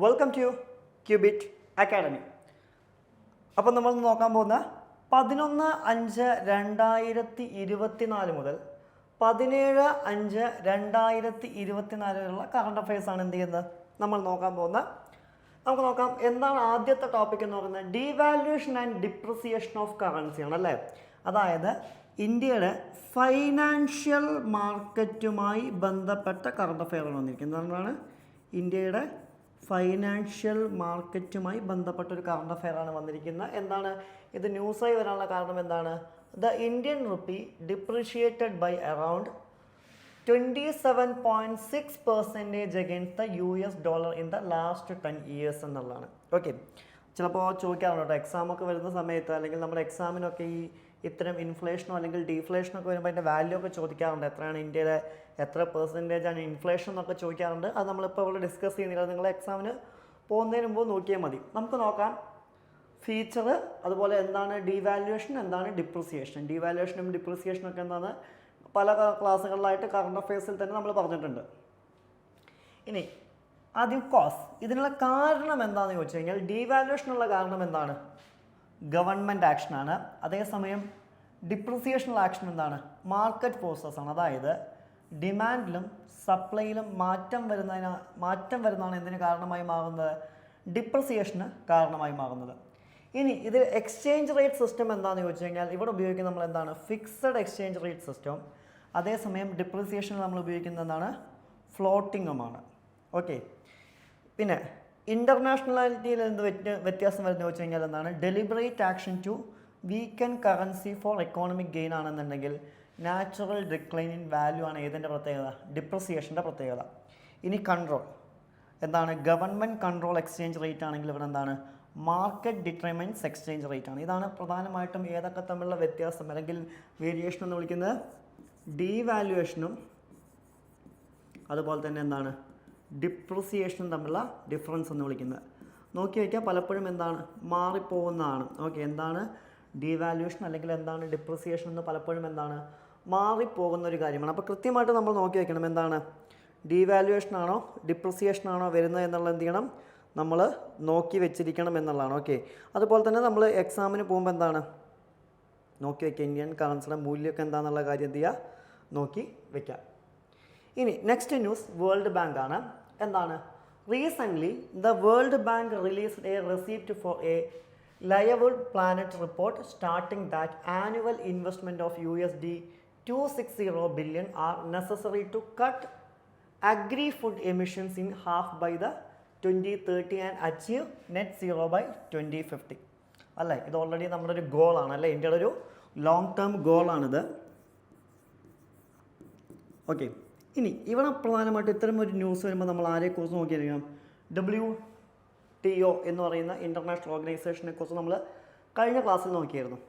Welcome to cubit academy. അപ്പം നമ്മൾ നോക്കാൻ പോകുന്ന 11/5/2024 മുതൽ 17/5/2024 വരെയുള്ള കറണ്ട് അഫയേഴ്സ് ആണ് എന്ത് ചെയ്യുന്നത് നമ്മൾ നോക്കാൻ പോകുന്നത്. നമുക്ക് നോക്കാം എന്താണ് ആദ്യത്തെ ടോപ്പിക് എന്ന് പറയുന്നത്. ഡീവാല്യൂഷൻ ആൻഡ് ഡിപ്രിസിയേഷൻ ഓഫ് കറൻസി ആണ് അല്ലേ. അതായത് ഇന്ത്യയുടെ ഫൈനാൻഷ്യൽ മാർക്കറ്റുമായി ബന്ധപ്പെട്ട കറണ്ട് അഫെയർ വന്നിരിക്കുന്നത്. എന്താണ് ഇന്ത്യയുടെ ഫൈനാൻഷ്യൽ മാർക്കറ്റുമായി ബന്ധപ്പെട്ട ഒരു കറണ്ട് അഫെയർ ആണ് വന്നിരിക്കുന്നത്. എന്താണ് ഇത് ന്യൂസായി വരാനുള്ള കാരണം? എന്താണ്? The Indian rupee depreciated by around 27.6% against the US dollar in the last 10 years എന്നുള്ളതാണ്. ഓക്കെ, ചിലപ്പോൾ ചോദിക്കാറുണ്ട് കേട്ടോ, എക്സാമൊക്കെ വരുന്ന സമയത്ത് അല്ലെങ്കിൽ നമ്മുടെ എക്സാമിനൊക്കെ ഈ ഇത്തരം ഇൻഫ്ലേഷനോ അല്ലെങ്കിൽ ഡീഫ്ലേഷനോ ഒക്കെ വരുമ്പോൾ അതിൻ്റെ വാല്യൂ ഒക്കെ ചോദിക്കാറുണ്ട്. എത്രയാണ് ഇന്ത്യയിലെ എത്ര പെർസെൻറ്റേജാണ് ഇൻഫ്ലേഷൻ എന്നൊക്കെ ചോദിക്കാറുണ്ട്. അത് നമ്മളിപ്പോൾ ഇവിടെ ഡിസ്കസ് ചെയ്യുന്നില്ല. നിങ്ങൾ എക്സാമിന് പോകുന്നതിന് മുമ്പ് നോക്കിയാൽ മതി. നമുക്ക് നോക്കാം ഫീച്ചർ, അതുപോലെ എന്താണ് ഡീവാല്യൂഷൻ, എന്താണ് ഡിപ്രിസിയേഷൻ. ഡീവാല്യൂഷനും ഡിപ്രിസിയേഷനും ഒക്കെ എന്താണ് പല ക്ലാസ്സുകളിലായിട്ട് കറണ്ട് അഫെയർസിൽ തന്നെ നമ്മൾ പറഞ്ഞിട്ടുണ്ട്. ഇനി ആദ്യം കോസ്, ഇതിനുള്ള കാരണം എന്താണെന്ന് ചോദിച്ചു കഴിഞ്ഞാൽ ഡീവാല്യൂഷനുള്ള കാരണം എന്താണ്? ഗവൺമെൻറ് ആക്ഷനാണ്. അതേസമയം ഡിപ്രിസിയേഷനുള്ള ആക്ഷൻ എന്താണ്? മാർക്കറ്റ് ഫോഴ്സസ് ആണ്. അതായത് ഡിമാൻഡിലും സപ്ലൈയിലും മാറ്റം വരുന്നതാണ് എന്തിന് കാരണമായി മാറുന്നത്? ഡിപ്രിസിയേഷന് കാരണമായി മാറുന്നത്. ഇനി ഇതിൽ എക്സ്ചേഞ്ച് റേറ്റ് സിസ്റ്റം എന്താണെന്ന് ചോദിച്ചു കഴിഞ്ഞാൽ ഇവിടെ ഉപയോഗിക്കുന്നത് നമ്മൾ എന്താണ്? Fixed exchange rate system. അതേസമയം ഡിപ്രിസിയേഷനിൽ നമ്മൾ ഉപയോഗിക്കുന്നത് എന്താണ്? ഫ്ലോട്ടിങ്ങുമാണ്. ഓക്കെ, പിന്നെ ഇൻ്റർനാഷണാലിറ്റിയിൽ എന്ത് വ്യത്യാസം വരുന്നത് ചോദിച്ചു കഴിഞ്ഞാൽ എന്താണ്? Deliberate action to weaken currency for economic gain ആണെന്നുണ്ടെങ്കിൽ നാച്ചുറൽ ഡിക്ലൈൻ ഇൻ വാല്യൂ ആണ് ഏതിൻ്റെ പ്രത്യേകത? ഡിപ്രിസിയേഷൻ്റെ പ്രത്യേകത. ഇനി കൺട്രോൾ എന്താണ്? ഗവൺമെൻറ് കൺട്രോൾ എക്സ്ചേഞ്ച് റേറ്റ് ആണെങ്കിൽ ഇവിടെ എന്താണ്? മാർക്കറ്റ് ഡിറ്റർമൈൻസ് എക്സ്ചേഞ്ച് റേറ്റ് ആണ്. ഇതാണ് പ്രധാനമായിട്ടും ഏതൊക്കെ തമ്മിലുള്ള വ്യത്യാസം അല്ലെങ്കിൽ വേരിയേഷൻ എന്ന് വിളിക്കുന്നത്. ഡീവാല്യുവേഷനും അതുപോലെ തന്നെ എന്താണ് ഡിപ്രിസിയേഷനും തമ്മിലുള്ള ഡിഫറൻസ് എന്ന് വിളിക്കുന്നത്. നോക്കി വയ്ക്കുക, പലപ്പോഴും എന്താണ് മാറിപ്പോകുന്നതാണ്. ഓക്കെ, എന്താണ് ഡീവാല്യുവേഷൻ അല്ലെങ്കിൽ എന്താണ് ഡിപ്രിസിയേഷൻ എന്ന് പലപ്പോഴും എന്താണ് മാറിപ്പോകുന്ന ഒരു കാര്യമാണ്. അപ്പോൾ കൃത്യമായിട്ട് നമ്മൾ നോക്കി വയ്ക്കണം, എന്താണ് ഡീവാല്യുവേഷൻ ആണോ ഡിപ്രിസിയേഷൻ ആണോ വരുന്നത് എന്നുള്ളത് എന്ത് ചെയ്യണം, നമ്മൾ നോക്കി വെച്ചിരിക്കണം എന്നുള്ളതാണ്. ഓക്കെ, അതുപോലെ തന്നെ നമ്മൾ എക്സാമിന് പോകുമ്പോൾ എന്താണ് നോക്കി വയ്ക്കുക, ഇന്ത്യൻ കറൻസിയുടെ മൂല്യമൊക്കെ എന്താണെന്നുള്ള കാര്യം എന്ത് ചെയ്യുക, നോക്കി വയ്ക്കുക. ഇനി നെക്സ്റ്റ് ന്യൂസ് വേൾഡ് ബാങ്ക് ആണ്. എന്താണ്? Recently the world bank released a recipe for a liveable planet report starting that annual investment of $260 billion are necessary to cut agri food emissions in half by the 2030 and achieve net zero by 2050. അല്ലേ, ഇത് already നമ്മുടെ ഒരു ഗോളാണ് അല്ലേ, ഇന്ത്യയുടെ ഒരു long term ഗോളാണിത്. Okay, ഇനി ഇവിടെ പ്രധാനമായിട്ട് ഇത്തരം ഒരു ന്യൂസ് വരുമ്പോൾ നമ്മൾ ആരെക്കുറിച്ച് നോക്കിയിരിക്കണം? WTO എന്ന് പറയുന്ന ഇൻ്റർനാഷണൽ ഓർഗനൈസേഷനെ കുറിച്ച് നമ്മൾ കഴിഞ്ഞ ക്ലാസ്സിൽ നോക്കിയായിരുന്നു.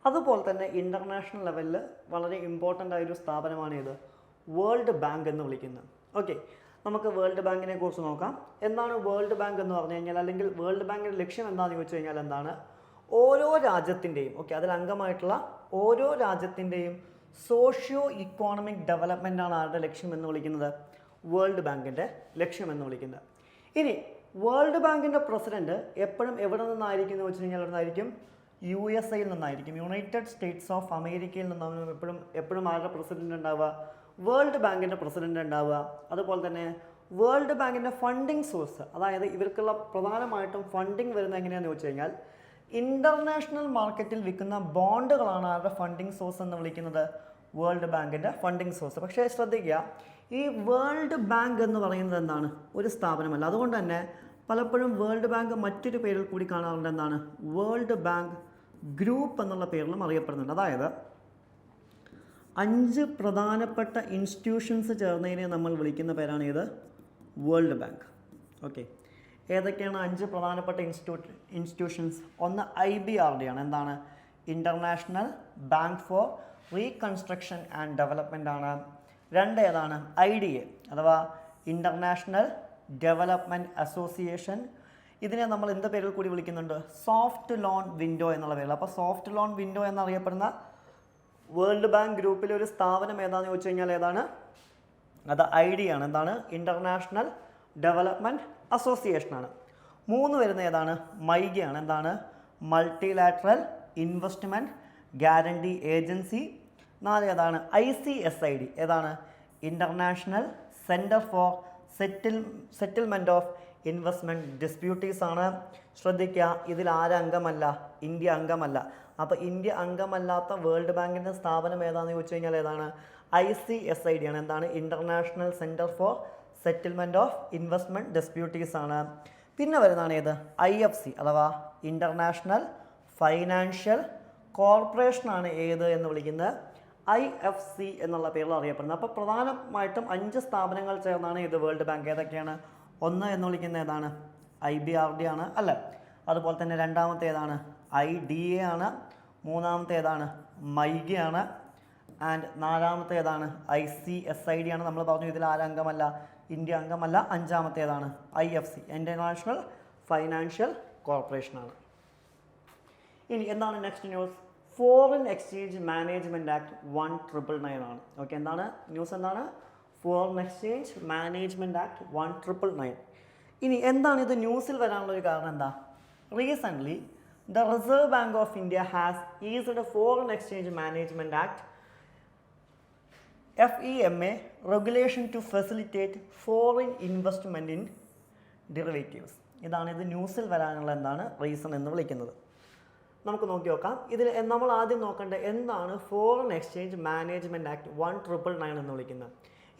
അതുപോലെ തന്നെ ഇൻ്റർനാഷണൽ ലെവലിൽ വളരെ ഇമ്പോർട്ടൻ്റ് ആയൊരു സ്ഥാപനമാണ് ഇത് വേൾഡ് ബാങ്ക് എന്ന് വിളിക്കുന്നത്. ഓക്കെ, നമുക്ക് വേൾഡ് ബാങ്കിനെ കുറിച്ച് നോക്കാം. എന്താണ് വേൾഡ് ബാങ്ക് എന്ന് പറഞ്ഞു കഴിഞ്ഞാൽ, അല്ലെങ്കിൽ വേൾഡ് ബാങ്കിൻ്റെ ലക്ഷ്യം എന്താണെന്ന് ചോദിച്ചു കഴിഞ്ഞാൽ എന്താണ്? ഓരോ രാജ്യത്തിൻ്റെയും അതിൽ അംഗമായിട്ടുള്ള ഓരോ രാജ്യത്തിൻ്റെയും സോഷ്യോ ഇക്കോണമിക് ഡെവലപ്മെൻ്റ് ആണ് ആരുടെ ലക്ഷ്യം എന്ന് വിളിക്കുന്നത്? വേൾഡ് ബാങ്കിൻ്റെ ലക്ഷ്യം എന്ന് വിളിക്കുന്നത്. ഇനി വേൾഡ് ബാങ്കിൻ്റെ പ്രസിഡന്റ് എപ്പോഴും എവിടെ നിന്നായിരിക്കും എന്ന് വെച്ച് കഴിഞ്ഞാൽ എവിടുന്നായിരിക്കും? USA നിന്നായിരിക്കും, യുണൈറ്റഡ് സ്റ്റേറ്റ്സ് ഓഫ് അമേരിക്കയിൽ നിന്നാണ് എപ്പോഴും ആരുടെ പ്രസിഡന്റ് ഉണ്ടാവുക? വേൾഡ് ബാങ്കിൻ്റെ പ്രസിഡന്റ് ഉണ്ടാവുക. അതുപോലെ തന്നെ വേൾഡ് ബാങ്കിൻ്റെ ഫണ്ടിങ് സോഴ്സ്, അതായത് ഇവർക്കുള്ള പ്രധാനമായിട്ടും ഫണ്ടിങ് വരുന്നത് എങ്ങനെയാണെന്ന് ചോദിച്ചു കഴിഞ്ഞാൽ ഇൻ്റർനാഷണൽ മാർക്കറ്റിൽ വിൽക്കുന്ന ബോണ്ടുകളാണ് ആരുടെ ഫണ്ടിങ് സോഴ്സ് എന്ന് വിളിക്കുന്നത്? വേൾഡ് ബാങ്കിൻ്റെ ഫണ്ടിങ് സോഴ്സ്. പക്ഷേ ശ്രദ്ധിക്കുക, ഈ വേൾഡ് ബാങ്ക് എന്ന് പറയുന്നത് എന്താണ്? ഒരു സ്ഥാപനമല്ല. അതുകൊണ്ട് തന്നെ പലപ്പോഴും വേൾഡ് ബാങ്ക് മറ്റൊരു പേരിൽ കൂടി കാണാറുണ്ട്. എന്താണ്? വേൾഡ് ബാങ്ക് ഗ്രൂപ്പ് എന്നുള്ള പേരിലും അറിയപ്പെടുന്നുണ്ട്. അതായത് 5 പ്രധാനപ്പെട്ട ഇൻസ്റ്റിറ്റ്യൂഷൻസ് ചേർന്നതിനെ നമ്മൾ വിളിക്കുന്ന പേരാണ് ഇത് വേൾഡ് ബാങ്ക്. ഓക്കെ, ഏതൊക്കെയാണ് 5 പ്രധാനപ്പെട്ട ഇൻസ്റ്റിറ്റ്യൂഷൻസ്? ഒന്ന് IBRD ആണ്. എന്താണ്? International bank for reconstruction and development ആണ്. 2 ഏതാണ്? IDA അഥവാ ഇൻ്റർനാഷണൽ ഡെവലപ്മെൻറ്റ് അസോസിയേഷൻ. ഇതിനെ നമ്മൾ എന്ത് പേരിൽ കൂടി വിളിക്കുന്നുണ്ട്? സോഫ്റ്റ് ലോൺ വിൻഡോ എന്നുള്ള പേരിൽ. അപ്പോൾ സോഫ്റ്റ് ലോൺ വിൻഡോ എന്നറിയപ്പെടുന്ന വേൾഡ് ബാങ്ക് ഗ്രൂപ്പിലെ ഒരു സ്ഥാപനം ഏതാണെന്ന് ചോദിച്ചു കഴിഞ്ഞാൽ ഏതാണ്? അത് IDA ആണ്. എന്താണ്? International development അസോസിയേഷനാണ്. 3 വരുന്ന ഏതാണ്? മൈഗയാണ്. എന്താണ്? Multilateral investment guarantee agency. 4 ഏതാണ്? ICSID. ഏതാണ്? International centre for settlement of investment disputes ആണ്. ശ്രദ്ധിക്കുക, ഇതിൽ അംഗമല്ല? ഇന്ത്യ അംഗമല്ല. അപ്പോൾ ഇന്ത്യ അംഗമല്ലാത്ത വേൾഡ് ബാങ്കിൻ്റെ സ്ഥാപനം ഏതാണെന്ന് ചോദിച്ചു കഴിഞ്ഞാൽ ഏതാണ്? ICSID ആണ്. എന്താണ്? International centre for settlement of investment disputes ആണ്. പിന്നെ വരുന്നതാണ് ഏത്? IFC അഥവാ ഇൻ്റർനാഷണൽ ഫൈനാൻഷ്യൽ കോർപ്പറേഷനാണ് ഏത് എന്ന് വിളിക്കുന്നത്? IFC എന്നുള്ള പേരിൽ അറിയപ്പെടുന്നത്. അപ്പോൾ പ്രധാനമായിട്ടും 5 സ്ഥാപനങ്ങൾ ചേർന്നാണ് ഇത് വേൾഡ് ബാങ്ക്. ഏതൊക്കെയാണ്? 1 എന്ന് വിളിക്കുന്നത് ഏതാണ്? IBRD ആണ് അല്ലേ? അതുപോലെ തന്നെ 2ാമത്തെ ഏതാണ്? IDA ആണ്. 3ാമത്തെ ഏതാണ്? മൈഗ ആണ്. ആൻഡ് 4ാമത്തെ ഏതാണ്? ICSID ആണ്. നമ്മൾ പറഞ്ഞു ഇതിൽ അംഗമല്ല? ഇന്ത്യ അംഗമല്ല. 5ാമത്തെ ഏതാണ്? IFC ഇൻ്റർനാഷണൽ ഫൈനാൻഷ്യൽ കോർപ്പറേഷനാണ്. ഇനി എന്താണ് next news? Foreign exchange management act 1999 ആണ്. ഓക്കെ, എന്താണ് ന്യൂസ്? എന്താണ്? Foreign exchange management act 1999. ഇനി എന്താണ് ഇത് ന്യൂസിൽ വരാനുള്ള ഒരു കാരണം? എന്താ? Recently the reserve bank of India has eased foreign exchange management act FEMA regulation to facilitate foreign investment in derivatives. ഇതാണ് ഇത് ന്യൂസിൽ വരാനുള്ള എന്താണ് റീസൺ എന്ന് വിളിക്കുന്നത്. നമുക്ക് നോക്കി നോക്കാം. ഇതിൽ നമ്മൾ ആദ്യം നോക്കേണ്ടത് എന്താണ് ഫോറിൻ എക്സ്ചേഞ്ച് മാനേജ്മെൻറ്റ് ആക്ട് 1999 എന്ന് വിളിക്കുന്നത്?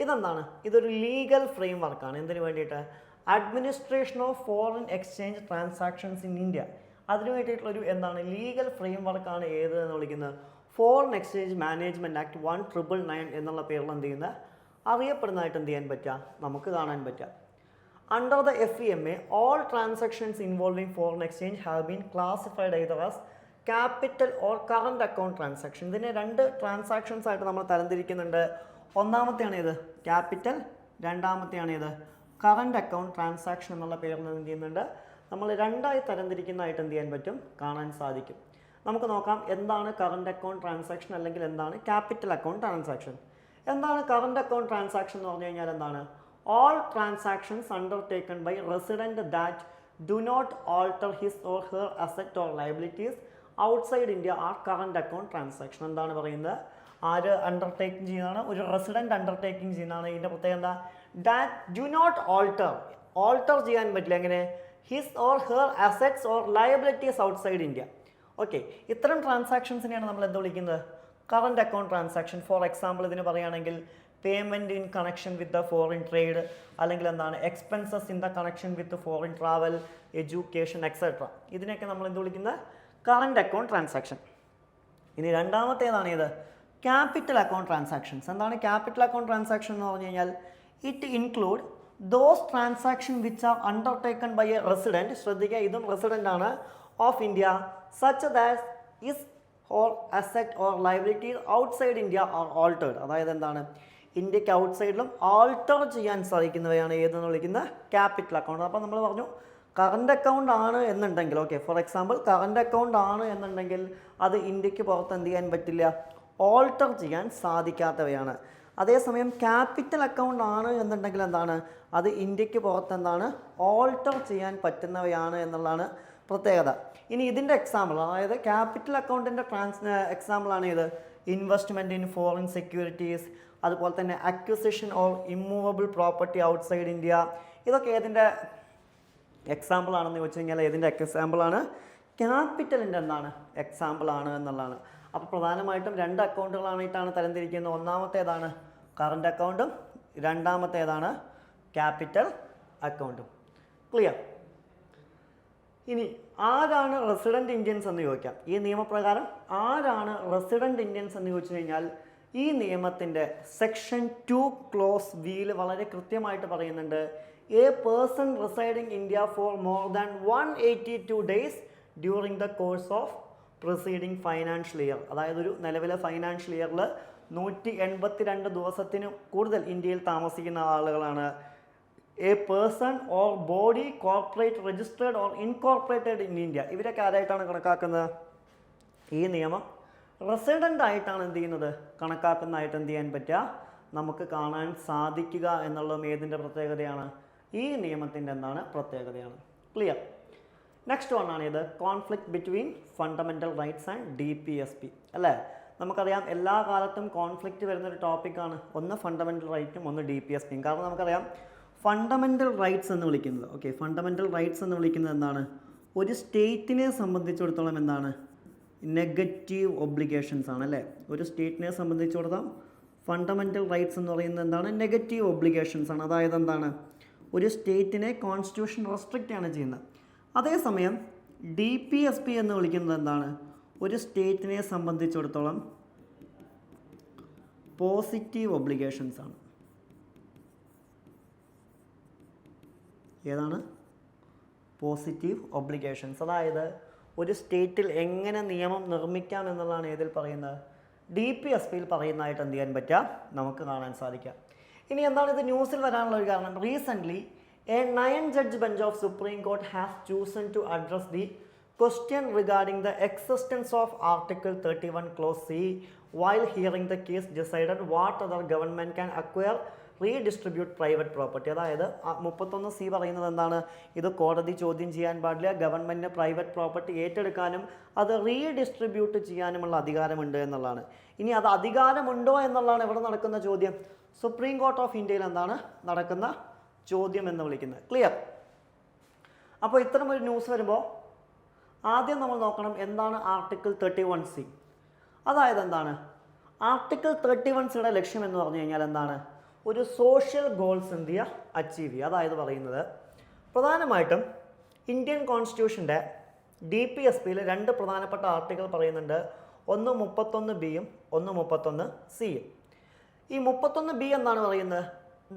ഇതെന്താണ്? ഇതൊരു ലീഗൽ ഫ്രെയിം വർക്കാണ്. എന്തിനു വേണ്ടിയിട്ട്? Administration of foreign exchange transactions in India. അതിനു വേണ്ടിയിട്ടുള്ളൊരു എന്താണ് ലീഗൽ ഫ്രെയിം വർക്കാണ് ഏത് എന്ന് വിളിക്കുന്നത്? ഫോറിൻ എക്സ്ചേഞ്ച് മാനേജ്മെൻറ്റ് ആക്ട് 1999 എന്നുള്ള പേരിൽ എന്ത് ചെയ്യുന്നത് അറിയപ്പെടുന്നതായിട്ട് എന്ത് ചെയ്യാൻ പറ്റുക? നമുക്ക് കാണാൻ പറ്റുക. Under the FEMA all transactions involving foreign exchange have been classified either as capital or current account transaction. ഇതിനെ 2 ട്രാൻസാക്ഷൻസ് ആയിട്ട് നമ്മൾ തരംതിരിക്കുന്നുണ്ട്. ഒന്നാമത്തെയാണ് ഇത് ക്യാപിറ്റൽ, രണ്ടാമത്തെയാണ് ഇത് കറണ്ട് അക്കൗണ്ട് ട്രാൻസാക്ഷൻ എന്നുള്ള പേരിൽ എന്ത് ചെയ്യുന്നുണ്ട് നമ്മൾ 2ആയി തരംതിരിക്കുന്നതായിട്ട് എന്ത് ചെയ്യാൻ പറ്റും? കാണാൻ സാധിക്കും. നമുക്ക് നോക്കാം എന്താണ് കറണ്ട് അക്കൗണ്ട് ട്രാൻസാക്ഷൻ അല്ലെങ്കിൽ എന്താണ് ക്യാപിറ്റൽ അക്കൗണ്ട് ട്രാൻസാക്ഷൻ. എന്താണ് കറണ്ട് അക്കൗണ്ട് ട്രാൻസാക്ഷൻ എന്ന് പറഞ്ഞു കഴിഞ്ഞാൽ എന്താണ്? All transactions undertaken by resident that do not alter his or her asset or liabilities outside India are current account transaction. എന്താണ് പറയുന്നത്? ആര് അണ്ടർടേക്കിംഗ് ചെയ്യുന്നതാണ്? ഒരു റെസിഡൻറ്റ് അണ്ടർടേക്കിംഗ് ചെയ്യുന്നതാണ്. ഇതിൻ്റെ പ്രത്യേകത എന്താ? ദാറ്റ് ഡു നോട്ട് ഓൾട്ടർ ചെയ്യാൻ പറ്റില്ല. എങ്ങനെ? His or her assets or liabilities outside India. Okay, ഇത്തരം ട്രാൻസാക്ഷൻസിനെയാണ് നമ്മൾ എന്ത് വിളിക്കുന്നത്? Current account transaction. For example ഇതിന് പറയുകയാണെങ്കിൽ payment in connection with the foreign trade, അല്ലെങ്കിൽ എന്താണ് expenses in the connection with foreign travel, education etcetera. ഇതിനെയൊക്കെ നമ്മൾ എന്ത് വിളിക്കുന്നത്? Current account transaction. ഇനി രണ്ടാമത്തേതാണ് ഇത് ക്യാപിറ്റൽ അക്കൗണ്ട് ട്രാൻസാക്ഷൻസ്. എന്താണ് ക്യാപിറ്റൽ അക്കൗണ്ട് ട്രാൻസാക്ഷൻ എന്ന് പറഞ്ഞു കഴിഞ്ഞാൽ it include those transaction which are undertaken by a resident. ശ്രദ്ധിക്കുക, ഇതും റെസിഡൻ്റ് ആണ് of India, such that is or asset or liability outside India are altered. അതായത് എന്താണ് ഇന്ത്യക്ക് ഔട്ട്സൈഡിലും ആൾട്ടർ ചെയ്യാൻ സാധിക്കുന്നവയാണ് ഏതെന്ന് വിളിക്കുന്ന ക്യാപിറ്റൽ അക്കൗണ്ട്. അപ്പോൾ നമ്മൾ പറഞ്ഞു കറണ്ട് അക്കൗണ്ട് ആണ് എന്നുണ്ടെങ്കിൽ, okay for example current account ആണ് എന്നുണ്ടെങ്കിൽ അത് ഇന്ത്യക്ക് പുറത്ത് എന്ത് ചെയ്യാൻ പറ്റില്ല? ഓൾട്ടർ ചെയ്യാൻ സാധിക്കാത്തവയാണ്. അതേസമയം ക്യാപിറ്റൽ അക്കൗണ്ട് ആണ് എന്നുണ്ടെങ്കിൽ എന്താണ് അത് ഇന്ത്യക്ക് പുറത്ത് എന്താണ് ഓൾട്ടർ ചെയ്യാൻ പറ്റുന്നവയാണ് എന്നുള്ളതാണ് പ്രത്യേകത. ഇനി ഇതിൻ്റെ എക്സാമ്പിൾ, അതായത് ക്യാപിറ്റൽ അക്കൗണ്ടിൻ്റെ എക്സാമ്പിളാണ് ഇത് ഇൻവെസ്റ്റ്മെൻറ്റ് ഇൻ ഫോറിൻ സെക്യൂരിറ്റീസ്, അതുപോലെ തന്നെ acquisition or immovable property outside India. ഇതൊക്കെ ഏതിൻ്റെ എക്സാമ്പിളാണെന്ന് ചോദിച്ചു കഴിഞ്ഞാൽ ഏതിൻ്റെ എക്സാമ്പിളാണ്? ക്യാപിറ്റലിൻ്റെ എന്താണ് എക്സാമ്പിളാണ് എന്നുള്ളതാണ്. അപ്പോൾ പ്രധാനമായിട്ടും 2 അക്കൗണ്ടുകളായിട്ടാണ് തരംതിരിക്കുന്നത്. ഒന്നാമത്തേതാണ് കറണ്ട് അക്കൗണ്ടും, രണ്ടാമത്തേതാണ് ക്യാപിറ്റൽ അക്കൗണ്ടും. ക്ലിയർ? ഇനി ആരാണ് റെസിഡൻറ്റ് ഇന്ത്യൻസ് എന്ന് ചോദിക്കാം. ഈ നിയമപ്രകാരം ആരാണ് റെസിഡൻറ്റ് ഇന്ത്യൻസ് എന്ന് ചോദിച്ചു കഴിഞ്ഞാൽ ഈ നിയമത്തിൻ്റെ സെക്ഷൻ 2 ക്ലോസ് വിയിൽ വളരെ കൃത്യമായിട്ട് പറയുന്നുണ്ട്, A person residing India for more than 182 days during the course of preceding financial year. അതായത് ഒരു നിലവിലെ ഫൈനാൻഷ്യൽ ഇയറിൽ 182 ദിവസത്തിന് കൂടുതൽ ഇന്ത്യയിൽ താമസിക്കുന്ന ആളുകളാണ് A person or body corporate registered or incorporated in India. ഇവരൊക്കെ ആരായിട്ടാണ് കണക്കാക്കുന്നത്? ഈ നിയമം റെസിഡൻ്റ് ആയിട്ടാണ് എന്ത് ചെയ്യുന്നത് കണക്കാക്കുന്നതായിട്ട് എന്ത് ചെയ്യാൻ പറ്റുക നമുക്ക് കാണാൻ സാധിക്കുക എന്നുള്ളതും ഏതിൻ്റെ പ്രത്യേകതയാണ്? ഈ നിയമത്തിൻ്റെ എന്താണ് പ്രത്യേകതയാണ്. ക്ലിയർ. നെക്സ്റ്റ് വൺ ആണ് ഇത് conflict between fundamental rights and DPSP അല്ലേ. നമുക്കറിയാം എല്ലാ കാലത്തും കോൺഫ്ലിക്റ്റ് വരുന്നൊരു ടോപ്പിക്കാണ്, ഒന്ന് ഫണ്ടമെൻ്റൽ റൈറ്റും ഒന്ന് DPSPയും. കാരണം നമുക്കറിയാം ഫണ്ടമെൻ്റൽ റൈറ്റ്സ് എന്ന് വിളിക്കുന്നത് ഫണ്ടമെൻ്റൽ റൈറ്റ്സ് എന്ന് വിളിക്കുന്നത് എന്താണ്, ഒരു സ്റ്റേറ്റിനെ സംബന്ധിച്ചിടത്തോളം എന്താണ് നെഗറ്റീവ് ഒബ്ലിഗേഷൻസ് ആണ് അല്ലേ. ഒരു സ്റ്റേറ്റിനെ സംബന്ധിച്ചിടത്തോളം ഫണ്ടമെൻ്റൽ റൈറ്റ്സ് എന്ന് പറയുന്നത് എന്താണ്, നെഗറ്റീവ് ഒബ്ലിഗേഷൻസ് ആണ്. അതായത് എന്താണ്, ഒരു സ്റ്റേറ്റിനെ കോൺസ്റ്റിറ്റ്യൂഷൻ റെസ്ട്രിക്റ്റ് ആണ് ചെയ്യുന്നത്. അതേസമയം DPSP എന്ന് വിളിക്കുന്നത് എന്താണ്, ഒരു സ്റ്റേറ്റിനെ സംബന്ധിച്ചിടത്തോളം പോസിറ്റീവ് ഒബ്ലിഗേഷൻസ് ആണ്. ഏതാണ്, പോസിറ്റീവ് ഒബ്ലിഗേഷൻസ്. അതായത് ഒരു സ്റ്റേറ്റിൽ എങ്ങനെ നിയമം നിർമ്മിക്കാം എന്നുള്ളതാണ് ഏതിൽ പറയുന്നത്, DPSPയിൽ പറയുന്നതായിട്ട് എന്ത് ചെയ്യാൻ പറ്റുക, നമുക്ക് കാണാൻ സാധിക്കുക. ഇനി എന്താണ് ഇത് ന്യൂസിൽ വരാനുള്ള ഒരു കാരണം, recently a 9-judge bench of Supreme Court has chosen to address the question regarding the existence of Article 31 Clause C while hearing the case decided what other government can acquire redistribute private property. അതായത് 31C പറയുന്നത് എന്താണ്, ഇത് കോടതി ചോദ്യം ചെയ്യാൻ പാടില്ല, ഗവൺമെൻറ്റിന് private property ഏറ്റെടുക്കാനും അത് റീഡിസ്ട്രിബ്യൂട്ട് ചെയ്യാനുമുള്ള അധികാരമുണ്ട് എന്നുള്ളതാണ്. ഇനി അത് അധികാരമുണ്ടോ എന്നുള്ളതാണ് ഇവിടെ നടക്കുന്ന ചോദ്യം, സുപ്രീം കോർട്ട് ഓഫ് ഇന്ത്യയിൽ എന്താണ് നടക്കുന്ന ചോദ്യം എന്ന് വിളിക്കുന്നത്. ക്ലിയർ. അപ്പോൾ ഇത്തരമൊരു ന്യൂസ് വരുമ്പോൾ ആദ്യം നമ്മൾ നോക്കണം എന്താണ് ആർട്ടിക്കിൾ 31C. അതായത് എന്താണ് ആർട്ടിക്കിൾ 31Cയുടെ ലക്ഷ്യം എന്ന് പറഞ്ഞു കഴിഞ്ഞാൽ എന്താണ്, ഒരു സോഷ്യൽ ഗോൾസ് എന്ത് ചെയ്യുക, അച്ചീവ് ചെയ്യുക. അതായത് പറയുന്നത് പ്രധാനമായിട്ടും ഇന്ത്യൻ കോൺസ്റ്റിറ്റ്യൂഷൻ്റെ DPSPയിൽ രണ്ട് പ്രധാനപ്പെട്ട ആർട്ടിക്കിൾ പറയുന്നുണ്ട്, ഒന്ന് 31Bയും ഒന്ന് 31Cയും. ഈ 31B എന്താണ് പറയുന്നത്,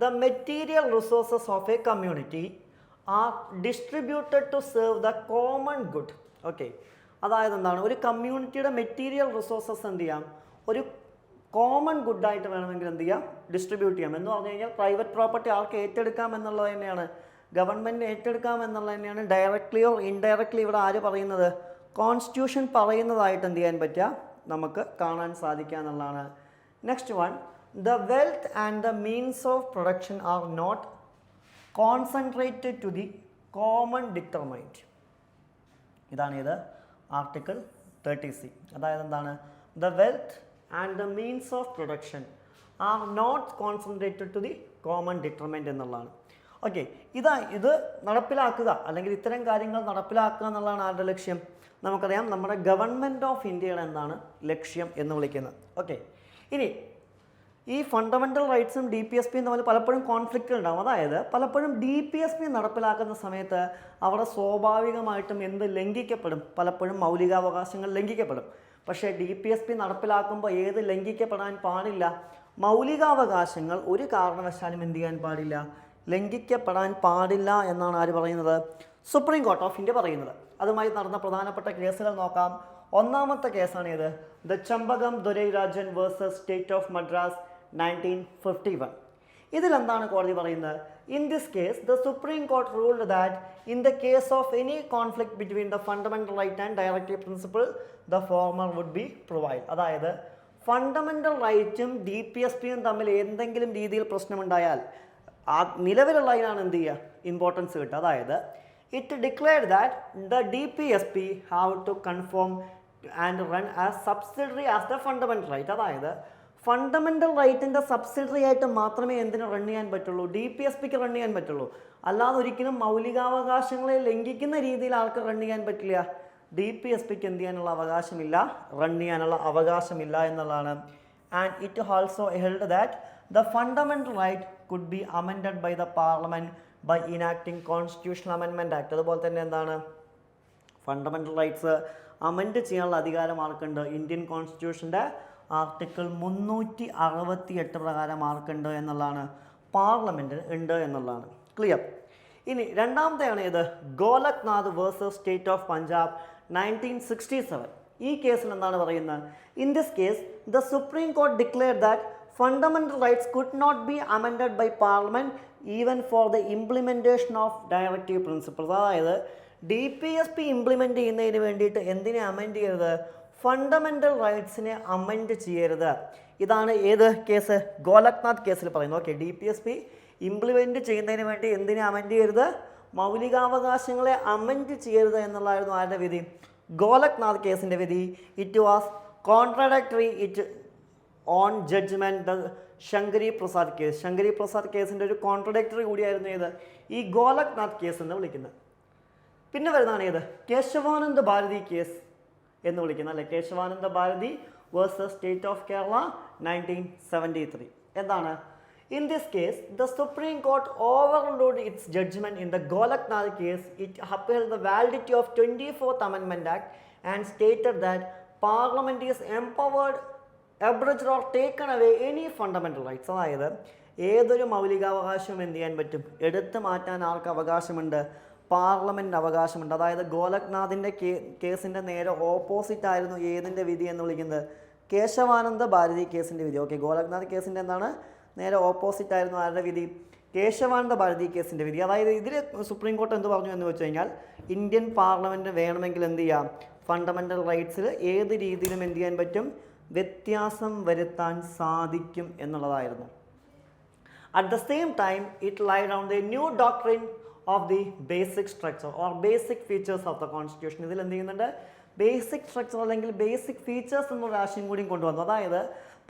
the material resources of a community are distributed to serve the common good. അതായത് എന്താണ്, ഒരു കമ്മ്യൂണിറ്റിയുടെ മെറ്റീരിയൽ റിസോഴ്സസ് എന്ത് ചെയ്യാം, ഒരു കോമൺ ഗുഡായിട്ട് വേണമെങ്കിൽ എന്ത് ചെയ്യാം, ഡിസ്ട്രിബ്യൂട്ട് ചെയ്യാം. എന്ന് പറഞ്ഞു കഴിഞ്ഞാൽ പ്രൈവറ്റ് പ്രോപ്പർട്ടി ആർക്ക് ഏറ്റെടുക്കാം എന്നുള്ളത് തന്നെയാണ്, ഗവൺമെൻറ് ഏറ്റെടുക്കാം എന്നുള്ളത് തന്നെയാണ് ഡയറക്റ്റ്ലി ഓർ ഇൻഡയറക്റ്റ്ലി ഇവിടെ ആര് പറയുന്നത്, കോൺസ്റ്റിറ്റ്യൂഷൻ പറയുന്നതായിട്ട് എന്ത് ചെയ്യാൻ പറ്റുക, നമുക്ക് കാണാൻ സാധിക്കുക എന്നുള്ളതാണ്. Next one, the wealth and the means of production are not concentrated to the common determined. ഇതാണ് ഇത് ആർട്ടിക്കിൾ 30C. അതായത് എന്താണ്, the wealth and the means of production are not concentrated to the common determined എന്നുള്ളതാണ്. ഇത് നടപ്പിലാക്കുക അല്ലെങ്കിൽ ഇത്തരം കാര്യങ്ങൾ നടപ്പിലാക്കുക എന്നുള്ളതാണ് ആരുടെ ലക്ഷ്യം, നമുക്കറിയാം നമ്മുടെ ഗവൺമെൻറ് ഓഫ് ഇന്ത്യയുടെ എന്താണ് ലക്ഷ്യം എന്ന് വിളിക്കുന്നത്. ഇനി ഈ ഫണ്ടമെൻ്റൽ റൈറ്റ്സും DPSPയും തമ്മിൽ പലപ്പോഴും കോൺഫ്ലിക്റ്റ് ഉണ്ടാകും. അതായത് പലപ്പോഴും DPSP നടപ്പിലാക്കുന്ന സമയത്ത് അവിടെ സ്വാഭാവികമായിട്ടും എന്ത് ലംഘിക്കപ്പെടും, പലപ്പോഴും മൗലികാവകാശങ്ങൾ ലംഘിക്കപ്പെടും. പക്ഷേ DPSP നടപ്പിലാക്കുമ്പോൾ ഏത് ലംഘിക്കപ്പെടാൻ പാടില്ല, മൗലികാവകാശങ്ങൾ ഒരു കാരണവശാലും എന്ത് ചെയ്യാൻ പാടില്ല, ലംഘിക്കപ്പെടാൻ പാടില്ല എന്നാണ് ആര് പറയുന്നത്, സുപ്രീം കോർട്ട് ഓഫ് ഇന്ത്യ പറയുന്നത്. അതുമായി നടന്ന പ്രധാനപ്പെട്ട കേസുകൾ നോക്കാം. ഒന്നാമത്തെ കേസാണ് ഇത്, the Champakam Dorairajan versus state of Madras 1951. ഇതിലെന്താണ് കോടതി പറയുന്നത്, in this case the supreme court ruled that in the case of any conflict between the fundamental right and directive principle the former would be provide. അതായത് ഫണ്ടമെൻ്റൽ റൈറ്റും DPSPയും തമ്മിൽ എന്തെങ്കിലും രീതിയിൽ പ്രശ്നമുണ്ടായാൽ ആ നിലവിലുള്ള അതിനാണ് എന്ത് ചെയ്യുക, ഇമ്പോർട്ടൻസ് കിട്ടുക. അതായത് it declared that the DPSP have to conform and run as subsidiary as the fundamental right. അതായത് ഫണ്ടമെൻ്റൽ റൈറ്റിൻ്റെ സബ്സിഡറി ആയിട്ട് മാത്രമേ എന്തിനു റൺ ചെയ്യാൻ പറ്റുള്ളൂ, DPSPക്ക് റൺ ചെയ്യാൻ പറ്റുള്ളൂ. അല്ലാതെ ഒരിക്കലും മൗലികാവകാശങ്ങളെ ലംഘിക്കുന്ന രീതിയിൽ ആൾക്ക് റൺ ചെയ്യാൻ പറ്റില്ല. DPSPക്ക് എന്ത് ചെയ്യാനുള്ള അവകാശമില്ല, റൺ ചെയ്യാനുള്ള അവകാശമില്ല എന്നുള്ളതാണ്. And it also held that the fundamental right could be amended by the parliament by enacting constitutional amendment act. അതുപോലെ തന്നെ എന്താണ്, ഫണ്ടമെൻ്റൽ റൈറ്റ്സ് അമെൻഡ് ചെയ്യാനുള്ള അധികാരം ആർക്കുണ്ട്, ഇന്ത്യൻ കോൺസ്റ്റിറ്റ്യൂഷൻ്റെ ആർട്ടിക്കിൾ 368 പ്രകാരം ആർക്കുണ്ട് എന്നുള്ളതാണ്, പാർലമെൻറ്റിന് ഉണ്ട് എന്നുള്ളതാണ്. ക്ലിയർ. ഇനി രണ്ടാമത്തെയാണ് ഇത് Golaknath versus state of Punjab 1967. ഈ കേസിൽ എന്താണ് പറയുന്നത്, in this case the supreme court declare that fundamental rights could not be amended by parliament even for the implementation of directive principles. അതായത് DPSP ഇംപ്ലിമെൻറ്റ് ചെയ്യുന്നതിന് വേണ്ടിയിട്ട് എന്തിനെ അമെൻഡ് ചെയ്യരുത്, ഫണ്ടമെൻ്റൽ റൈറ്റ്സിനെ അമെൻഡ് ചെയ്യരുത്. ഇതാണ് ഏത് കേസ്, ഗോലക്നാഥ് കേസിൽ പറയുന്നത്. DPSP ഇംപ്ലിമെൻറ്റ് ചെയ്യുന്നതിന് വേണ്ടി എന്തിനെ അമെൻഡ് ചെയ്യരുത്, മൗലികാവകാശങ്ങളെ അമെൻഡ് ചെയ്യരുത് എന്നുള്ളതായിരുന്നു ആരുടെ വിധി, ഗോലക്നാഥ് കേസിൻ്റെ വിധി. It was contradictory it on judgment the Shankari Prasad case. Shankari Prasad കേസിൻ്റെ ഒരു കോൺട്രഡക്ടറി കൂടിയായിരുന്നു ഏത്, ഈ ഗോലക്നാഥ് കേസ് എന്ന് വിളിക്കുന്നത്. പിന്നെ വരുന്നതാണ് ഏത്, കേശവാനന്ദ ഭാരതി കേസ് എന്ന് വിളിക്കുന്നത് അല്ലെ, Kesavananda Bharati versus state of Kerala 1973. എന്താണ്, in this case the Supreme Court overruled its judgment in the Golaknath case. It upheld the validity of 24th Amendment Act and stated that Parliament is empowered, abridged or taken away any fundamental rights. അതായത് ഏതൊരു മൗലികാവകാശവും എന്ത് ചെയ്യാൻ പറ്റും, എടുത്തു മാറ്റാൻ ആർക്ക് അവകാശമുണ്ട്, പാർലമെൻറ്റിന് അവകാശമുണ്ട്. അതായത് ഗോലക്നാഥിൻ്റെ കേസിൻ്റെ നേരെ ഓപ്പോസിറ്റ് ആയിരുന്നു ഏതിൻ്റെ വിധി എന്ന് വിളിക്കുന്നത്, കേശവാനന്ദ ഭാരതി കേസിൻ്റെ വിധി. ഓക്കെ, ഗോലക്നാഥ് കേസിൻ്റെ എന്താണ്, നേരെ ഓപ്പോസിറ്റ് ആയിരുന്നു ആരുടെ വിധി, കേശവാനന്ദ ഭാരതി കേസിൻ്റെ വിധി. അതായത് ഇതിൽ സുപ്രീം കോർട്ട് എന്ത് പറഞ്ഞു എന്ന് വെച്ച് കഴിഞ്ഞാൽ, ഇന്ത്യൻ പാർലമെൻറ്റ് വേണമെങ്കിൽ എന്ത് ചെയ്യാം, ഫണ്ടമെൻ്റൽ റൈറ്റ്സിൽ ഏത് രീതിയിലും എന്ത് ചെയ്യാൻ പറ്റും, വ്യത്യാസം വരുത്താൻ സാധിക്കും എന്നുള്ളതായിരുന്നു. At the same time, it laid down the new doctrine of the basic structure or basic features of the constitution. ഇതിൽ എന്ത് ചെയ്യുന്നുണ്ട്, ബേസിക് സ്ട്രക്ചർ അല്ലെങ്കിൽ ബേസിക് ഫീച്ചേഴ്സ് എന്നൊരു ആശയം കൂടി കൊണ്ടുവന്നു. അതായത്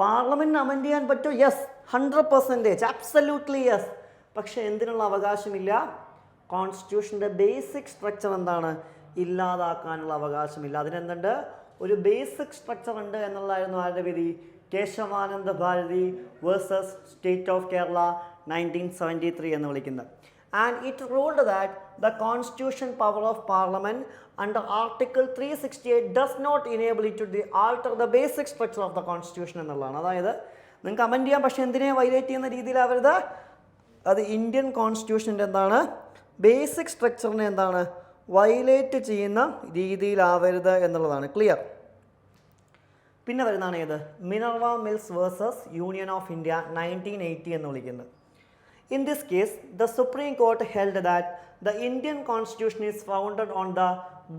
പാർലമെൻറ്റിന് അമെൻഡ് ചെയ്യാൻ പറ്റും, യെസ്, 100%, അബ്സല്യൂട്ട്ലി യെസ്. പക്ഷേ എന്തിനുള്ള അവകാശമില്ല, കോൺസ്റ്റിറ്റ്യൂഷൻ്റെ ബേസിക് സ്ട്രക്ചർ എന്താണ്, ഇല്ലാതാക്കാനുള്ള അവകാശമില്ല. അതിനെന്തുണ്ട്, ഒരു ബേസിക് സ്ട്രക്ചർ ഉണ്ട് എന്നുള്ളതായിരുന്നു ആരുടെ വിധി, Kesavananda Bharati versus state of Kerala 1973 എന്ന് വിളിക്കുന്നത്. And it ruled that the constitution power of parliament under article 368 does not enable it to alter the basic structure of the constitution എന്നുള്ളതാണ്. അതായത് നിങ്ങൾക്ക് അമെൻഡ് ചെയ്യാം, പക്ഷേ എന്തിനെ വൈലേറ്റ് ചെയ്യുന്ന രീതിയിലാവരുത്, അത് ഇന്ത്യൻ കോൺസ്റ്റിറ്റ്യൂഷൻ്റെ എന്താണ്, ബേസിക് സ്ട്രക്ചറിനെ എന്താണ്, വൈലേറ്റ് ചെയ്യുന്ന രീതിയിലാവരുത് എന്നുള്ളതാണ്. ക്ലിയർ. പിന്നെ വരുന്നതാണ് ഏത്, Minerva Mills versus union of India 1980 എന്ന് വിളിക്കുന്നത്. In this case, the Supreme Court held that the Indian Constitution is founded on the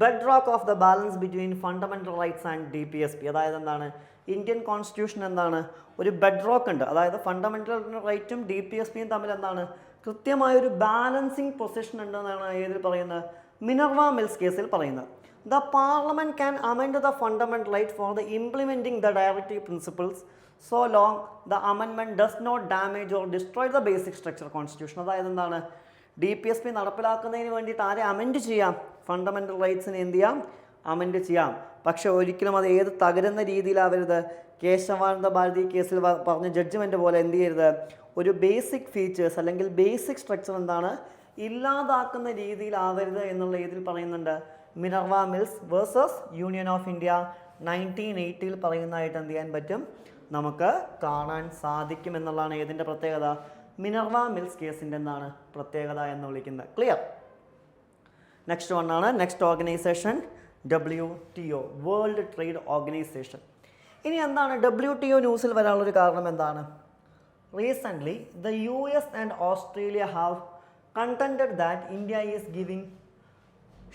bedrock of the balance between fundamental rights and DPSP. അതായത് എന്താണ്, Indian constitution എന്താണ്, ഒരു bedrock ഉണ്ട്. അതായത് fundamental റൈറ്റും DPSPയും തമ്മിൽ എന്താണ്, കൃത്യമായൊരു ബാലൻസിങ് പൊസിഷൻ ഉണ്ടെന്നാണ് ഏതിൽ പറയുന്നത്, മിനർവ മിൽസ് കേസിൽ പറയുന്നത്. The Parliament can amend the fundamental right for the implementing the directive principles so long the amendment does not damage or destroy the basic structure constitution. അതായത് എന്താണ്, DPSP നടപ്പിലാക്കുന്നതിന് വേണ്ടിയിട്ട് ആരെ അമെൻഡ് ചെയ്യാം, ഫണ്ടമെൻ്റൽ റൈറ്റ്സിനെ എന്ത് ചെയ്യാം, അമെൻഡ് ചെയ്യാം. പക്ഷെ ഒരിക്കലും അത് ഏത് തകരുന്ന രീതിയിലാവരുത്, കേശവാനന്ദ ഭാരതി കേസിൽ പറഞ്ഞ ജഡ്ജ്മെൻറ്റ് പോലെ എന്ത് ചെയ്യരുത്, ഒരു ബേസിക് ഫീച്ചേഴ്സ് അല്ലെങ്കിൽ ബേസിക് സ്ട്രക്ചർ എന്താണ്, ഇല്ലാതാക്കുന്ന രീതിയിലാവരുത് എന്നുള്ള ഏതിൽ പറയുന്നുണ്ട്, Minerva Mills versus union of India 1980 പറയുന്നതായിട്ട് എന്ത് ചെയ്യാൻ പറ്റും, നമുക്ക് കാണാൻ സാധിക്കും എന്നുള്ളതാണ് ഏതിൻ്റെ പ്രത്യേകത, മിനർവ മിൽസ് കേസിൻ്റെ എന്താണ് പ്രത്യേകത എന്ന് വിളിക്കുന്നത്. ക്ലിയർ. നെക്സ്റ്റ് വണ്ണാണ്, next organisation WTO, world trade organisation. ഇനി എന്താണ് WTO ന്യൂസിൽ വരാനുള്ളൊരു കാരണം എന്താണ്, recently the US and Australia have contended that India is giving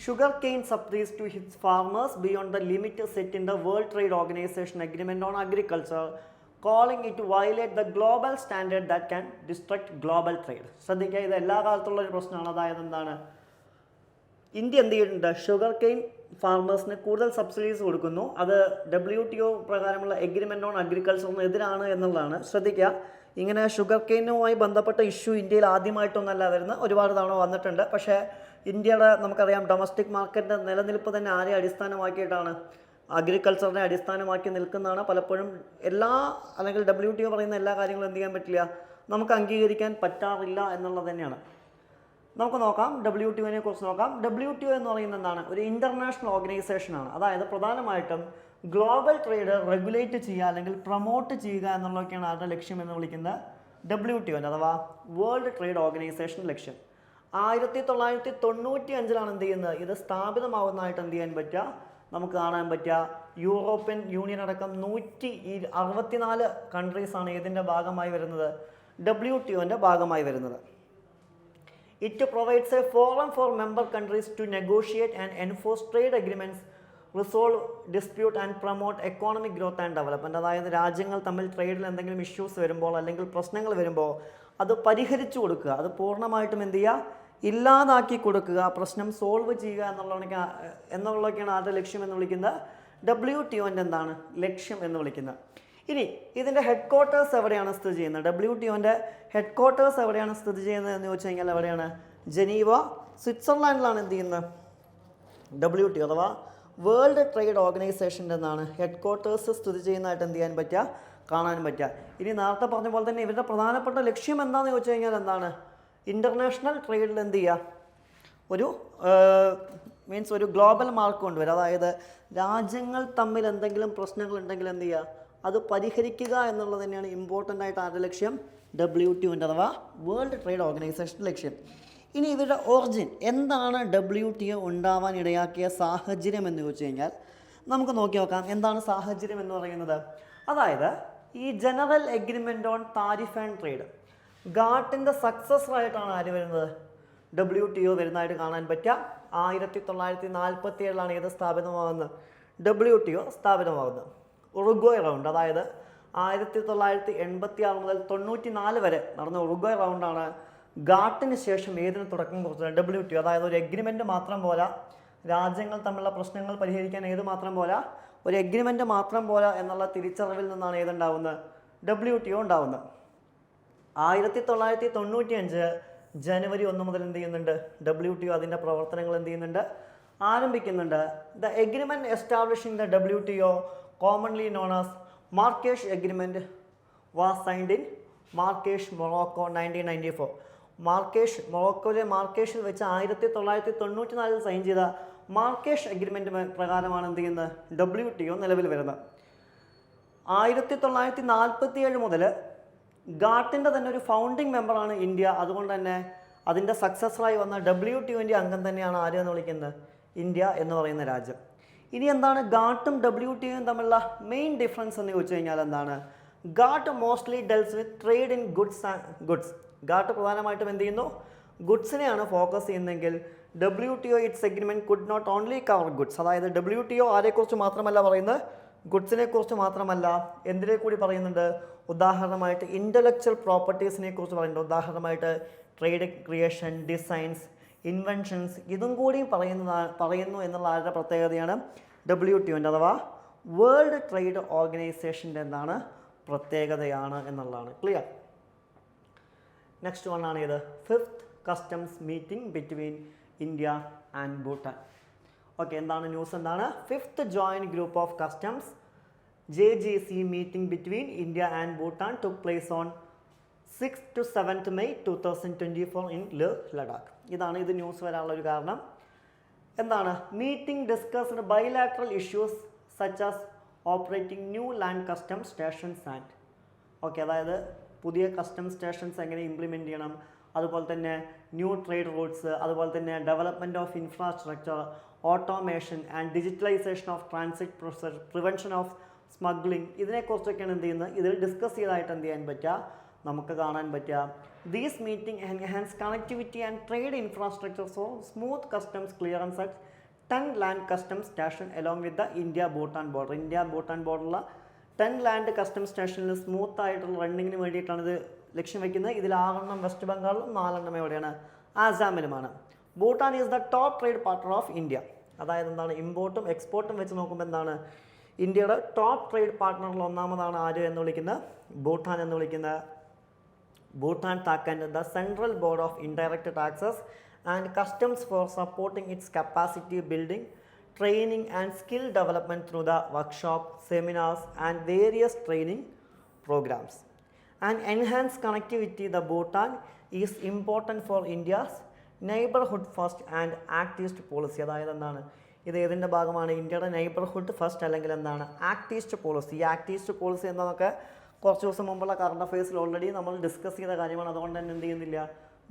sugarcane subsidies to its farmers beyond the limit set in the World Trade Organization Agreement on Agriculture, calling it to violate the global standard that can disrupt global trade. ശ്രദ്ധിക്കുക, ഇത് എല്ലാ കാലത്തുള്ള ഒരു പ്രശ്നമാണ്. അതായത് എന്താണ്, India എന്ത് ചെയ്യുന്നുണ്ട്, ഷുഗർ കെയിൻ ഫാർമേഴ്സിന് കൂടുതൽ സബ്സിഡീസ് കൊടുക്കുന്നു. അത് WTO പ്രകാരമുള്ള എഗ്രിമെൻ്റ് ഓൺ അഗ്രികൾച്ചറിന് എതിരാണ് എന്നുള്ളതാണ്. ശ്രദ്ധിക്കുക, ഇങ്ങനെ ഷുഗർ കെയിനുമായി ബന്ധപ്പെട്ട ഇഷ്യൂ ഇന്ത്യയിൽ ആദ്യമായിട്ടൊന്നല്ല വരുന്നത്, ഒരുപാട് തവണ വന്നിട്ടുണ്ട്. പക്ഷേ ഇന്ത്യയുടെ നമുക്കറിയാം ഡൊമസ്റ്റിക് മാർക്കറ്റിൻ്റെ നിലനിൽപ്പ് തന്നെ ആരെ അടിസ്ഥാനമാക്കിയിട്ടാണ്, അഗ്രികൾച്ചറിനെ അടിസ്ഥാനമാക്കി നിൽക്കുന്നതാണ്. പലപ്പോഴും അല്ലെങ്കിൽ WTO പറയുന്ന എല്ലാ കാര്യങ്ങളും എന്ത് ചെയ്യാൻ പറ്റില്ല, നമുക്ക് അംഗീകരിക്കാൻ പറ്റാറില്ല എന്നുള്ളത് തന്നെയാണ്. നമുക്ക് നോക്കാം, WTOനെ കുറിച്ച് നോക്കാം. WTO എന്ന് പറയുന്നത് എന്താണ്, ഒരു ഇൻ്റർനാഷണൽ ഓർഗനൈസേഷനാണ്. അതായത് പ്രധാനമായിട്ടും ഗ്ലോബൽ ട്രേഡ് റെഗുലേറ്റ് ചെയ്യുക അല്ലെങ്കിൽ പ്രൊമോട്ട് ചെയ്യുക എന്നുള്ളതൊക്കെയാണ് അവരുടെ ലക്ഷ്യം എന്ന് വിളിക്കുന്നത് WTOൻ്റെ അഥവാ വേൾഡ് ട്രേഡ് ഓർഗനൈസേഷൻ ലക്ഷ്യം. 1995 എന്ത് ചെയ്യുന്നത്, ഇത് സ്ഥാപിതമാവുന്നതായിട്ട് എന്ത് ചെയ്യാൻ പറ്റുക, നമുക്ക് കാണാൻ പറ്റുക. യൂറോപ്യൻ യൂണിയൻ അടക്കം 164 കൺട്രീസാണ് ഇതിൻ്റെ ഭാഗമായി വരുന്നത്, WTOൻ്റെ ഭാഗമായി വരുന്നത്. It provides a forum for member countries to negotiate and enforce trade agreements, resolve dispute and promote economic growth and development. അതായത് രാജ്യങ്ങൾ തമ്മിൽ ട്രേഡിൽ എന്തെങ്കിലും ഇഷ്യൂസ് വരുമ്പോൾ അല്ലെങ്കിൽ പ്രശ്നങ്ങൾ വരുമ്പോൾ അത് പരിഹരിച്ചു കൊടുക്കുക, അത് പൂർണ്ണമായിട്ടും എന്ത് ചെയ്യുക, ഇല്ലാതാക്കി കൊടുക്കുക, പ്രശ്നം സോൾവ് ചെയ്യുക എന്നുള്ളതൊക്കെയാണ് ആരുടെ ലക്ഷ്യം എന്ന് വിളിക്കുന്നത്, WTOൻ്റെ എന്താണ് ലക്ഷ്യം എന്ന് വിളിക്കുന്നത്. ഇനി ഇതിൻ്റെ ഹെഡ് ക്വാർട്ടേഴ്സ് എവിടെയാണ് സ്ഥിതി ചെയ്യുന്നത്, WTOൻ്റെ ഹെഡ് ക്വാർട്ടേഴ്സ് എവിടെയാണ് സ്ഥിതി ചെയ്യുന്നത് എന്ന് ചോദിച്ചു കഴിഞ്ഞാൽ എവിടെയാണ്, ജനീവ സ്വിറ്റ്സർലാൻഡിലാണ് എന്ത് ചെയ്യുന്നത് WTO അഥവാ വേൾഡ് ട്രേഡ് ഓർഗനൈസേഷൻ്റെ എന്താണ് ഹെഡ് ക്വാർട്ടേഴ്സ് സ്ഥിതി ചെയ്യുന്നതായിട്ട് എന്ത് ചെയ്യാൻ പറ്റുക, കാണാൻ പറ്റുക. ഇനി നേരത്തെ പറഞ്ഞ പോലെ തന്നെ ഇവരുടെ പ്രധാനപ്പെട്ട ലക്ഷ്യം എന്താണെന്ന് ചോദിച്ചു കഴിഞ്ഞാൽ എന്താണ്, ഇൻ്റർനാഷണൽ ട്രേഡിൽ എന്ത് ചെയ്യുക, ഒരു മീൻസ് ഒരു ഗ്ലോബൽ മാർക്ക് കൊണ്ടുവരിക. അതായത് രാജ്യങ്ങൾ തമ്മിൽ എന്തെങ്കിലും പ്രശ്നങ്ങൾ ഉണ്ടെങ്കിൽ എന്ത് ചെയ്യുക, അത് പരിഹരിക്കുക എന്നുള്ളത് തന്നെയാണ് ഇമ്പോർട്ടൻ്റ് ആയിട്ട് ആരുടെ ലക്ഷ്യം, WTOൻ്റെ അഥവാ വേൾഡ് ട്രേഡ് ഓർഗനൈസേഷൻ്റെ ലക്ഷ്യം. ഇനി ഇവരുടെ ഒറിജിൻ എന്താണ്, WTO ഉണ്ടാവാൻ ഇടയാക്കിയ സാഹചര്യം എന്ന് ചോദിച്ചു കഴിഞ്ഞാൽ നമുക്ക് നോക്കി നോക്കാം. എന്താണ് സാഹചര്യം എന്ന് പറയുന്നത്, അതായത് ഈ general agreement on tariff and trade ഗാട്ടിൻ്റെ സക്സസറായിട്ടാണ് ആര് വരുന്നത്, WTO വരുന്നതായിട്ട് കാണാൻ പറ്റുക. 1947 ഏത് സ്ഥാപിതമാകുന്നത്, WTO സ്ഥാപിതമാകുന്നത്. ഉറുഗ്വേ റൗണ്ട്, അതായത് 1986 മുതൽ 94 വരെ നടന്ന ഉറുഗ്വേ റൗണ്ടാണ് ഗാട്ടിന് ശേഷം ഏതിന് തുടക്കം കുറിച്ചത്, WTO. അതായത് ഒരു എഗ്രിമെൻ്റ് മാത്രം പോരാ, രാജ്യങ്ങൾ തമ്മിലുള്ള പ്രശ്നങ്ങൾ പരിഹരിക്കാൻ ഏത് മാത്രം പോരാ, ഒരു എഗ്രിമെൻ്റ് മാത്രം പോരാ എന്നുള്ള തിരിച്ചറിവിൽ നിന്നാണ് ഏതുണ്ടാവുന്നത്, WTO ഉണ്ടാവുന്നത്. 1995 ജനുവരി 1 മുതൽ എന്ത് ചെയ്യുന്നുണ്ട്, WTO അതിൻ്റെ പ്രവർത്തനങ്ങൾ എന്ത് ചെയ്യുന്നുണ്ട്, ആരംഭിക്കുന്നുണ്ട്. The agreement establishing the WTO commonly known as Marrakesh agreement was signed in Marrakesh Morocco 1994. മൊറോക്കോയിലെ മാർക്കേഷിൽ വെച്ച് 1994 സൈൻ ചെയ്ത മാർക്കേഷ് എഗ്രിമെൻറ്റ് പ്രകാരമാണ് എന്ത് ചെയ്യുന്നത്, WTO നിലവിൽ വരുന്നത്. 1947 മുതൽ ഗാട്ടിൻ്റെ തന്നെ ഒരു ഫൗണ്ടിങ് മെമ്പറാണ് ഇന്ത്യ. അതുകൊണ്ട് തന്നെ അതിൻ്റെ സക്സസ്ഫുള്ളായി വന്ന WTOൻ്റെ അംഗം തന്നെയാണ് ആര് എന്ന് വിളിക്കുന്നത്, ഇന്ത്യ എന്ന് പറയുന്ന രാജ്യം. ഇനി എന്താണ് ഗാട്ടും WTOയും തമ്മിലുള്ള മെയിൻ ഡിഫറൻസ് എന്ന് ചോദിച്ചു കഴിഞ്ഞാൽ എന്താണ്, GATT mostly deals with trade in goods. GATT പ്രധാനമായിട്ടും എന്ത് ചെയ്യുന്നു, ഗുഡ്സിനെയാണ് ഫോക്കസ് ചെയ്യുന്നതെങ്കിൽ WTO it's agreement could not only cover goods. അതായത് WTO ആരെക്കുറിച്ച് മാത്രമല്ല പറയുന്നത്, ഗുഡ്സിനെ കുറിച്ച് മാത്രമല്ല എന്തിനെ കൂടി പറയുന്നുണ്ട്, ഉദാഹരണമായിട്ട് ഇൻ്റലക്ച്വൽ പ്രോപ്പർട്ടീസിനെ കുറിച്ച് പറയുന്നുണ്ട്. ഉദാഹരണമായിട്ട് ട്രേഡ് ക്രിയേഷൻ, ഡിസൈൻസ്, ഇൻവെൻഷൻസ്, ഇതും കൂടി പറയുന്നു എന്നുള്ള ആരുടെ പ്രത്യേകതയാണ്, WTOൻ്റെ അഥവാ വേൾഡ് ട്രേഡ് ഓർഗനൈസേഷൻ്റെ എന്താണ് പ്രത്യേകതയാണ് എന്നുള്ളതാണ്. ക്ലിയർ. നെക്സ്റ്റ് വൺ ആണ് ഇത്, 5th customs meeting between India and Bhutan. Okay, എന്താണ് ന്യൂസ്, എന്താണ് 5th joint group of customs JGC meeting between India and Bhutan took place on 6th to 7th May 2024 in Leh, Ladakh. ഇതാണ് ഇത് news വരാനുള്ള ഒരു കാരണം. എന്താണ് meeting discussed bilateral issues such as operating new land custom stations and. Okay, അതായത് പുതിയ custom stations എങ്ങനെ implement ചെയ്യണം, അതുപോലെ തന്നെ ന്യൂ ട്രേഡ് റൂട്ട്സ്, അതുപോലെ തന്നെ development of infrastructure, automation and digitalisation of transit process, prevention of smuggling, ഇതിനെക്കുറിച്ചൊക്കെയാണ് എന്ത് ചെയ്യുന്നത്, ഇതിൽ ഡിസ്കസ് ചെയ്തതായിട്ട് എന്ത് ചെയ്യാൻ പറ്റുക, നമുക്ക് കാണാൻ പറ്റുക. These meeting enhance connectivity and trade infrastructure for smooth customs clearance at 10 land customs station along with the India Bhutan border. India Bhutan ബോർഡറുള്ള 10 ലാൻഡ് കസ്റ്റം സ്റ്റേഷനിൽ സ്മൂത്ത് ആയിട്ടുള്ള റണ്ണിങ്ങിന് വേണ്ടിയിട്ടാണ് ഇത് ലക്ഷ്യം വയ്ക്കുന്നത്. ഇതിൽ 6 വെസ്റ്റ് ബംഗാളിലും 4 എവിടെയാണ്, ആസാമിലുമാണ്. Bhutan is the top trade partner of India. അതായത് എന്താണ്, ഇമ്പോർട്ടും എക്സ്പോർട്ടും വെച്ച് നോക്കുമ്പോൾ എന്താണ്, ഇന്ത്യയുടെ ടോപ്പ് ട്രേഡ് പാർട്ട്ണറിൽ ഒന്നാമതാണ് ആര് എന്ന് വിളിക്കുന്നത്, ഭൂട്ടാൻ എന്ന് വിളിക്കുന്നത്. Bhutan thanked the central board of indirect taxes and customs for supporting its capacity building, training and skill development through the workshop, seminars and various training programmes. And enhance connectivity the Bhutan is important for India's neighbourhood first and act east policy. അതായത് എന്താണ്, ഇത് ഏതിൻ്റെ ഭാഗമാണ്, ഇന്ത്യയുടെ neighbourhood first അല്ലെങ്കിൽ എന്താണ് act east policy. ഈ act east policy എന്നതൊക്കെ കുറച്ച് ദിവസം മുമ്പുള്ള കറണ്ട് അഫയേഴ്സിൽ ഓൾറെഡി നമ്മൾ ഡിസ്കസ് ചെയ്ത കാര്യമാണ്. അതുകൊണ്ട് തന്നെ എന്ത് ചെയ്യുന്നില്ല,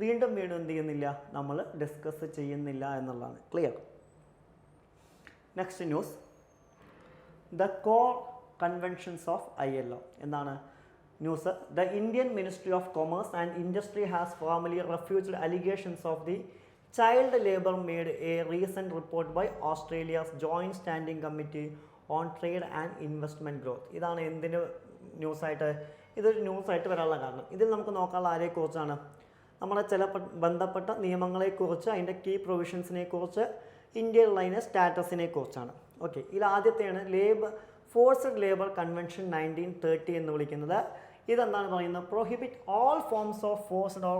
വീണ്ടും എന്ത് ചെയ്യുന്നില്ല, നമ്മൾ ഡിസ്കസ് ചെയ്യുന്നില്ല എന്നുള്ളതാണ്. Clear. Next news, the core conventions of ILO. എന്താണ് news, the Indian ministry of commerce and industry has formally refused allegations of the child labour made a recent report by Australia's joint standing committee on trade and investment growth. ഇതാണ് എന്തിന് ന്യൂസായിട്ട്, ഇതൊരു ന്യൂസായിട്ട് വരാനുള്ള കാരണം. ഇതിൽ നമുക്ക് നോക്കാനുള്ള ആരെക്കുറിച്ചാണ്, നമ്മുടെ ചില ബന്ധപ്പെട്ട നിയമങ്ങളെക്കുറിച്ച്, അതിൻ്റെ കീ പ്രൊവിഷൻസിനെ കുറിച്ച്, ഇന്ത്യയിലുള്ള അതിൻ്റെ സ്റ്റാറ്റസിനെ കുറിച്ചാണ്. ഓക്കെ, ഇതിൽ ആദ്യത്തെയാണ് ഫോഴ്സ്ഡ് ലേബർ കൺവെൻഷൻ 1930 എന്ന് വിളിക്കുന്നത്. ഇതെന്താണ് പറയുന്നത്, prohibit all forms of forced or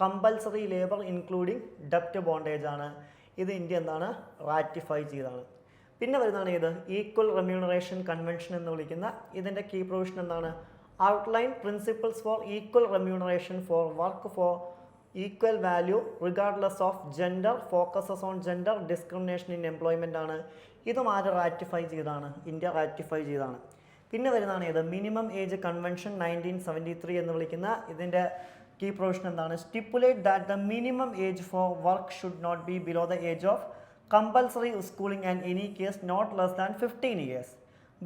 compulsory labour including ഡെപ്റ്റ് ബോണ്ടേജ് ആണ്. ഇത് ഇന്ത്യ എന്താണ് റാറ്റിഫൈ ചെയ്തതാണ്. പിന്നെ വരുന്നതാണ് ഇത് ഈക്വൽ റെമ്യൂണറേഷൻ കൺവെൻഷൻ എന്ന് വിളിക്കുന്ന. ഇതിൻ്റെ കീ പ്രൊവിഷൻ എന്താണ്, outline principles for equal remuneration for work for equal value regardless of gender, focuses on gender discrimination in employment ആണ്. ഇതും ആര് റാറ്റിഫൈ ചെയ്താണ്, ഇന്ത്യ റാറ്റിഫൈ ചെയ്താണ്. പിന്നെ വരുന്നതാണ് ഇത് മിനിമം ഏജ് കൺവെൻഷൻ 1973 എന്ന് വിളിക്കുന്ന. ഇതിൻ്റെ കീ പ്രൊവിഷൻ എന്താണ്, stipulate that the minimum age for work should not be below the age of compulsory schooling and any case not less than 15 years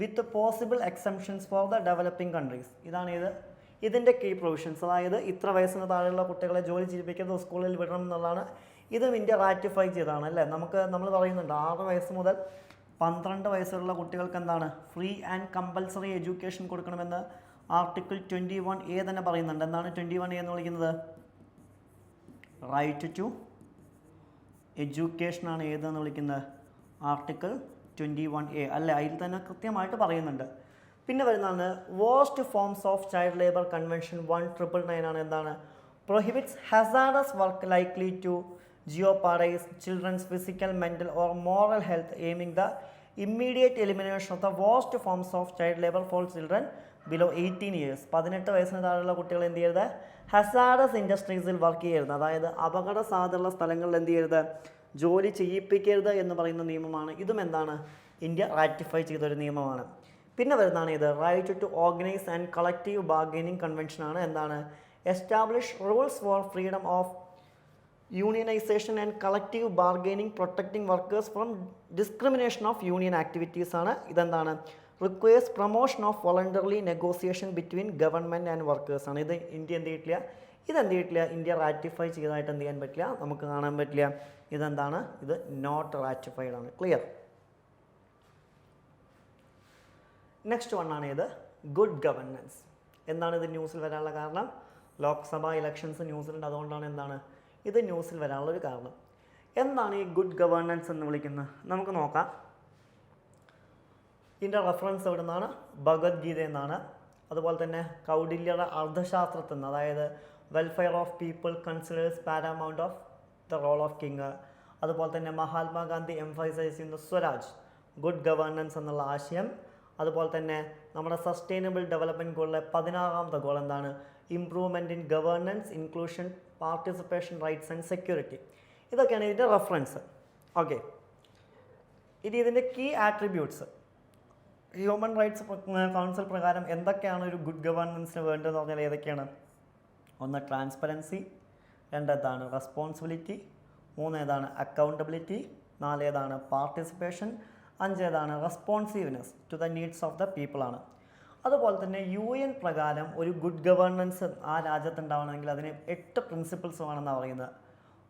with possible exemptions for the developing countries. ഇതാണ് ഇതിൻ്റെ key provisions. അതായത് ഇത്ര വയസ്സിന് താഴെയുള്ള കുട്ടികളെ ജോലി ചെയ്യിപ്പിക്കുന്നത് സ്കൂളിൽ വിടണം എന്നുള്ളതാണ്. ഇതും ഇന്ത്യ റാറ്റിഫൈ ചെയ്തതാണ് അല്ലേ. നമ്മൾ പറയുന്നുണ്ട് 6 വയസ്സ് മുതൽ 12 വയസ്സുള്ള കുട്ടികൾക്ക് എന്താണ് ഫ്രീ ആൻഡ് കമ്പൽസറി എഡ്യൂക്കേഷൻ കൊടുക്കണമെന്ന് ആർട്ടിക്കിൾ 21A തന്നെ പറയുന്നുണ്ട്. എന്താണ് 21A എന്ന് വിളിക്കുന്നത്, റൈറ്റ് ടു എഡ്യൂക്കേഷനാണ് ഏതെന്ന് വിളിക്കുന്നത്, ആർട്ടിക്കിൾ 21A അല്ലേ. അതിൽ തന്നെ കൃത്യമായിട്ട് പറയുന്നുണ്ട്. പിന്നെ വരുന്നതാണ് worst forms of child labour convention 1999 ആണ്. എന്താണ്, prohibits hazardous work likely to jeopardize children's physical, mental or moral health, aiming the immediate elimination of the worst forms of child labor for children below 18 years. 18 വയസ്സിന് താഴെയുള്ള കുട്ടികൾ എന്ത് ചെയ്യരുത്, hazardous ഇൻഡസ്ട്രീസിൽ work ചെയ്യരുത്. അതായത് അപകട സാധ്യതയുള്ള സ്ഥലങ്ങളിൽ എന്ത് ചെയ്യരുത്, ജോലി ചെയ്യിപ്പിക്കരുത് എന്ന് പറയുന്ന നിയമമാണ്. ഇതും എന്താണ്, ഇന്ത്യ റാറ്റിഫൈ ചെയ്തൊരു നിയമമാണ്. പിന്നെ വരുന്നതാണ് ഇത് right to organise and collective bargaining കൺവെൻഷനാണ്. എന്താണ്, establish rules for freedom of unionisation and collective bargaining protecting workers from discrimination of union activities ആണ്. ഇതെന്താണ്, requires promotion of voluntarily negotiation between government and workers ആണ്. ഇത് India എന്ത് ചെയ്തിട്ടില്ല, India ratify ചെയ്തതായിട്ട് എന്ത് ചെയ്യാൻ പറ്റില്ല, നമുക്ക് കാണാൻ പറ്റില്ല. ഇതെന്താണ്, ഇത് നോട്ട് റാറ്റിഫൈഡ് ആണ്. ക്ലിയർ. നെക്സ്റ്റ് വണ്ണാണ് ഇത് ഗുഡ് ഗവർണൻസ്. എന്താണ് ഇത് ന്യൂസിൽ വരാനുള്ള കാരണം, ലോക്സഭ ഇലക്ഷൻസ് ന്യൂസിലുണ്ട്, അതുകൊണ്ടാണ് എന്താണ് ഇത് ന്യൂസിൽ വരാനുള്ളൊരു കാരണം. എന്താണ് ഈ ഗുഡ് ഗവേണൻസ് എന്ന് വിളിക്കുന്നത്, നമുക്ക് നോക്കാം. ഇതിൻ്റെ റെഫറൻസ് എവിടെ നിന്നാണ്, ഭഗവത്ഗീത എന്നാണ്. അതുപോലെ തന്നെ കൗടില്യയുടെ അർത്ഥശാസ്ത്രത്തിൽ നിന്ന്, അതായത് welfare of people considers paramount of the role of king. അതുപോലെ തന്നെ മഹാത്മാഗാന്ധി എംഫസൈസ് ചെയ്യുന്ന സ്വരാജ്, ഗുഡ് ഗവേണൻസ് എന്നുള്ള ആശയം. അതുപോലെ തന്നെ നമ്മുടെ സസ്റ്റൈനബിൾ ഡെവലപ്മെൻറ്റ് ഗോളിലെ 16ാമത്തെ ഗോൾ എന്താണ്, improvement in governance, inclusion, participation, rights and security. ഇതൊക്കെയാണ് ഇതിൻ്റെ റെഫറൻസ്. ഓക്കെ, ഇനി ഇതിൻ്റെ key attributes, human rights council പ്രകാരം എന്തൊക്കെയാണ് ഒരു ഗുഡ് ഗവേണൻസിന് വേണ്ടതെന്ന് പറഞ്ഞാൽ ഏതൊക്കെയാണ്, 1 ട്രാൻസ്പെറൻസി, 2 ഏതാണ് റെസ്പോൺസിബിലിറ്റി, 3 ഏതാണ് അക്കൗണ്ടബിലിറ്റി, 4 ഏതാണ് പാർട്ടിസിപ്പേഷൻ, 5 ഏതാണ് responsiveness to the needs of the people ആണ്. അതുപോലെ തന്നെ UN പ്രകാരം ഒരു ഗുഡ് ഗവേണൻസ് ആ രാജ്യത്തുണ്ടാവണമെങ്കിൽ അതിന് 8 പ്രിൻസിപ്പിൾസ് വേണമെന്നാണ് പറയുന്നത്.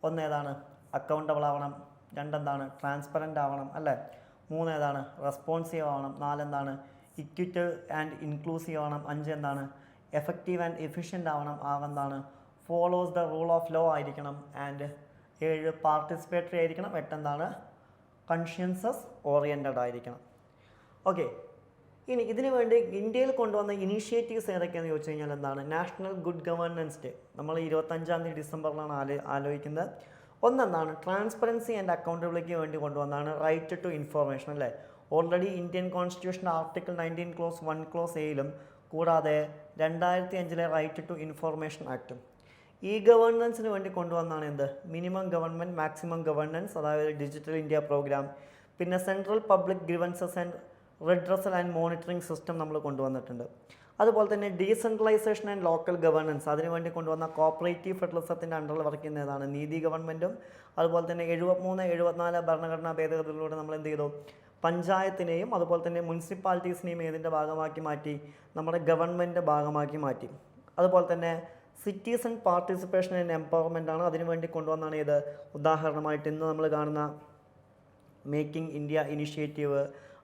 1 ഏതാണ് അക്കൗണ്ടബിൾ ആവണം, 2 എന്താണ് ട്രാൻസ്പെറൻ്റ് ആവണം അല്ലേ, 3 ഏതാണ് റെസ്പോൺസീവ് ആവണം, 4 എന്താണ് ഇക്വിറ്റീവ് ആൻഡ് ഇൻക്ലൂസീവ് ആവണം, 5 എന്താണ് എഫക്റ്റീവ് ആൻഡ് എഫിഷ്യൻ്റ് ആവണം, 6 എന്താണ് follows the rule of law ആയിരിക്കണം, ആൻഡ് 7 പാർട്ടിസിപ്പേറ്ററി ആയിരിക്കണം, 8 എന്താണ് കൺഷ്യൻസസ് ഓറിയൻറ്റഡ് ആയിരിക്കണം. ഓക്കെ, ഇനി ഇതിനു വേണ്ടി ഇന്ത്യയിൽ കൊണ്ടുവന്ന ഇനീഷ്യേറ്റീവ്സ് ഏതൊക്കെയാണെന്ന് ചോദിച്ചു കഴിഞ്ഞാൽ എന്താണ്, നാഷണൽ ഗുഡ് ഗവേണൻസ് ഡേ നമ്മൾ 25 ഡിസംബറിലാണ് ആലോചിക്കുന്നത്. ഒന്നെന്താണ് ട്രാൻസ്പെറൻസി ആൻഡ് അക്കൗണ്ടബിലിറ്റിക്ക് വേണ്ടി കൊണ്ടുവന്നതാണ് റൈറ്റ് ടു ഇൻഫോർമേഷൻ അല്ലേ. Already Indian constitution article 19 clause 1 clause എയിലും കൂടാതെ 2005 റൈറ്റ് ടു ഇൻഫോർമേഷൻ ആക്റ്റും. ഈ ഗവേണൻസിന് വേണ്ടി കൊണ്ടുവന്നാണ് എന്ത്, മിനിമം ഗവൺമെൻറ് മാക്സിമം ഗവേണൻസ്, അതായത് ഡിജിറ്റൽ ഇന്ത്യ പ്രോഗ്രാം. പിന്നെ central public grievances and redressal and monitoring system നമ്മൾ കൊണ്ടുവന്നിട്ടുണ്ട്. അതുപോലെ തന്നെ ഡീസെൻട്രലൈസേഷൻ ആൻഡ് ലോക്കൽ ഗവേണൻസ്, അതിനുവേണ്ടി കൊണ്ടുവന്ന കോപ്പറേറ്റീവ് ഫെഡറലിസത്തിൻ്റെ അണ്ടറിൽ വർക്ക് ചെയ്യുന്നതാണ് നീതി ഗവൺമെൻറ്റും. അതുപോലെ തന്നെ 73, 74 ഭരണഘടനാ ഭേദഗതികളിലൂടെ നമ്മൾ എന്ത് ചെയ്തു, പഞ്ചായത്തിനെയും അതുപോലെ തന്നെ മുനിസിപ്പാലിറ്റീസിനെയും ഏതിൻ്റെ ഭാഗമാക്കി മാറ്റി, നമ്മുടെ ഗവൺമെൻറ്റിൻ്റെ ഭാഗമാക്കി മാറ്റി. അതുപോലെ തന്നെ സിറ്റിസൺ പാർട്ടിസിപ്പേഷൻ ആൻഡ് എംപവർമെൻ്റ് ആണ്, അതിനുവേണ്ടി കൊണ്ടുവന്നാണ് ഇത്. ഉദാഹരണമായിട്ട് ഇന്ന് നമ്മൾ കാണുന്ന മേക്കിംഗ് ഇന്ത്യ ഇനിഷ്യേറ്റീവ്,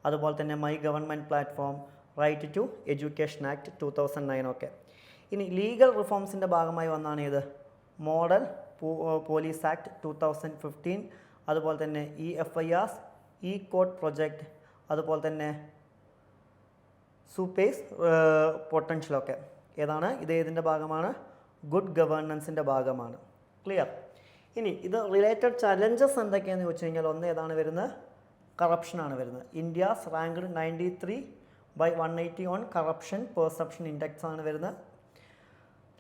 അതുപോലെ തന്നെ my government platform, right to education act 2009 ഒക്കെ. ഇനി ലീഗൽ റിഫോംസിൻ്റെ ഭാഗമായി വന്നാണ് ഇത് മോഡൽ പോലീസ് ആക്ട് 2015, അതുപോലെ തന്നെ EFIRs, കോഡ് പ്രൊജക്റ്റ്, അതുപോലെ തന്നെ സൂപ്പേസ് പൊട്ടൻഷ്യലൊക്കെ ഏതാണ് ഇത് ഏതിൻ്റെ ഭാഗമാണ്? ഗുഡ് ഗവേണൻസിൻ്റെ ഭാഗമാണ്. ക്ലിയർ? ഇനി ഇത് റിലേറ്റഡ് ചലഞ്ചസ് എന്തൊക്കെയാണെന്ന് ചോദിച്ചു കഴിഞ്ഞാൽ ഒന്ന് ഏതാണ് വരുന്നത്? കറപ്ഷനാണ് വരുന്നത്. India's ranked 93/180 on corruption perception index ആണ് വരുന്നത്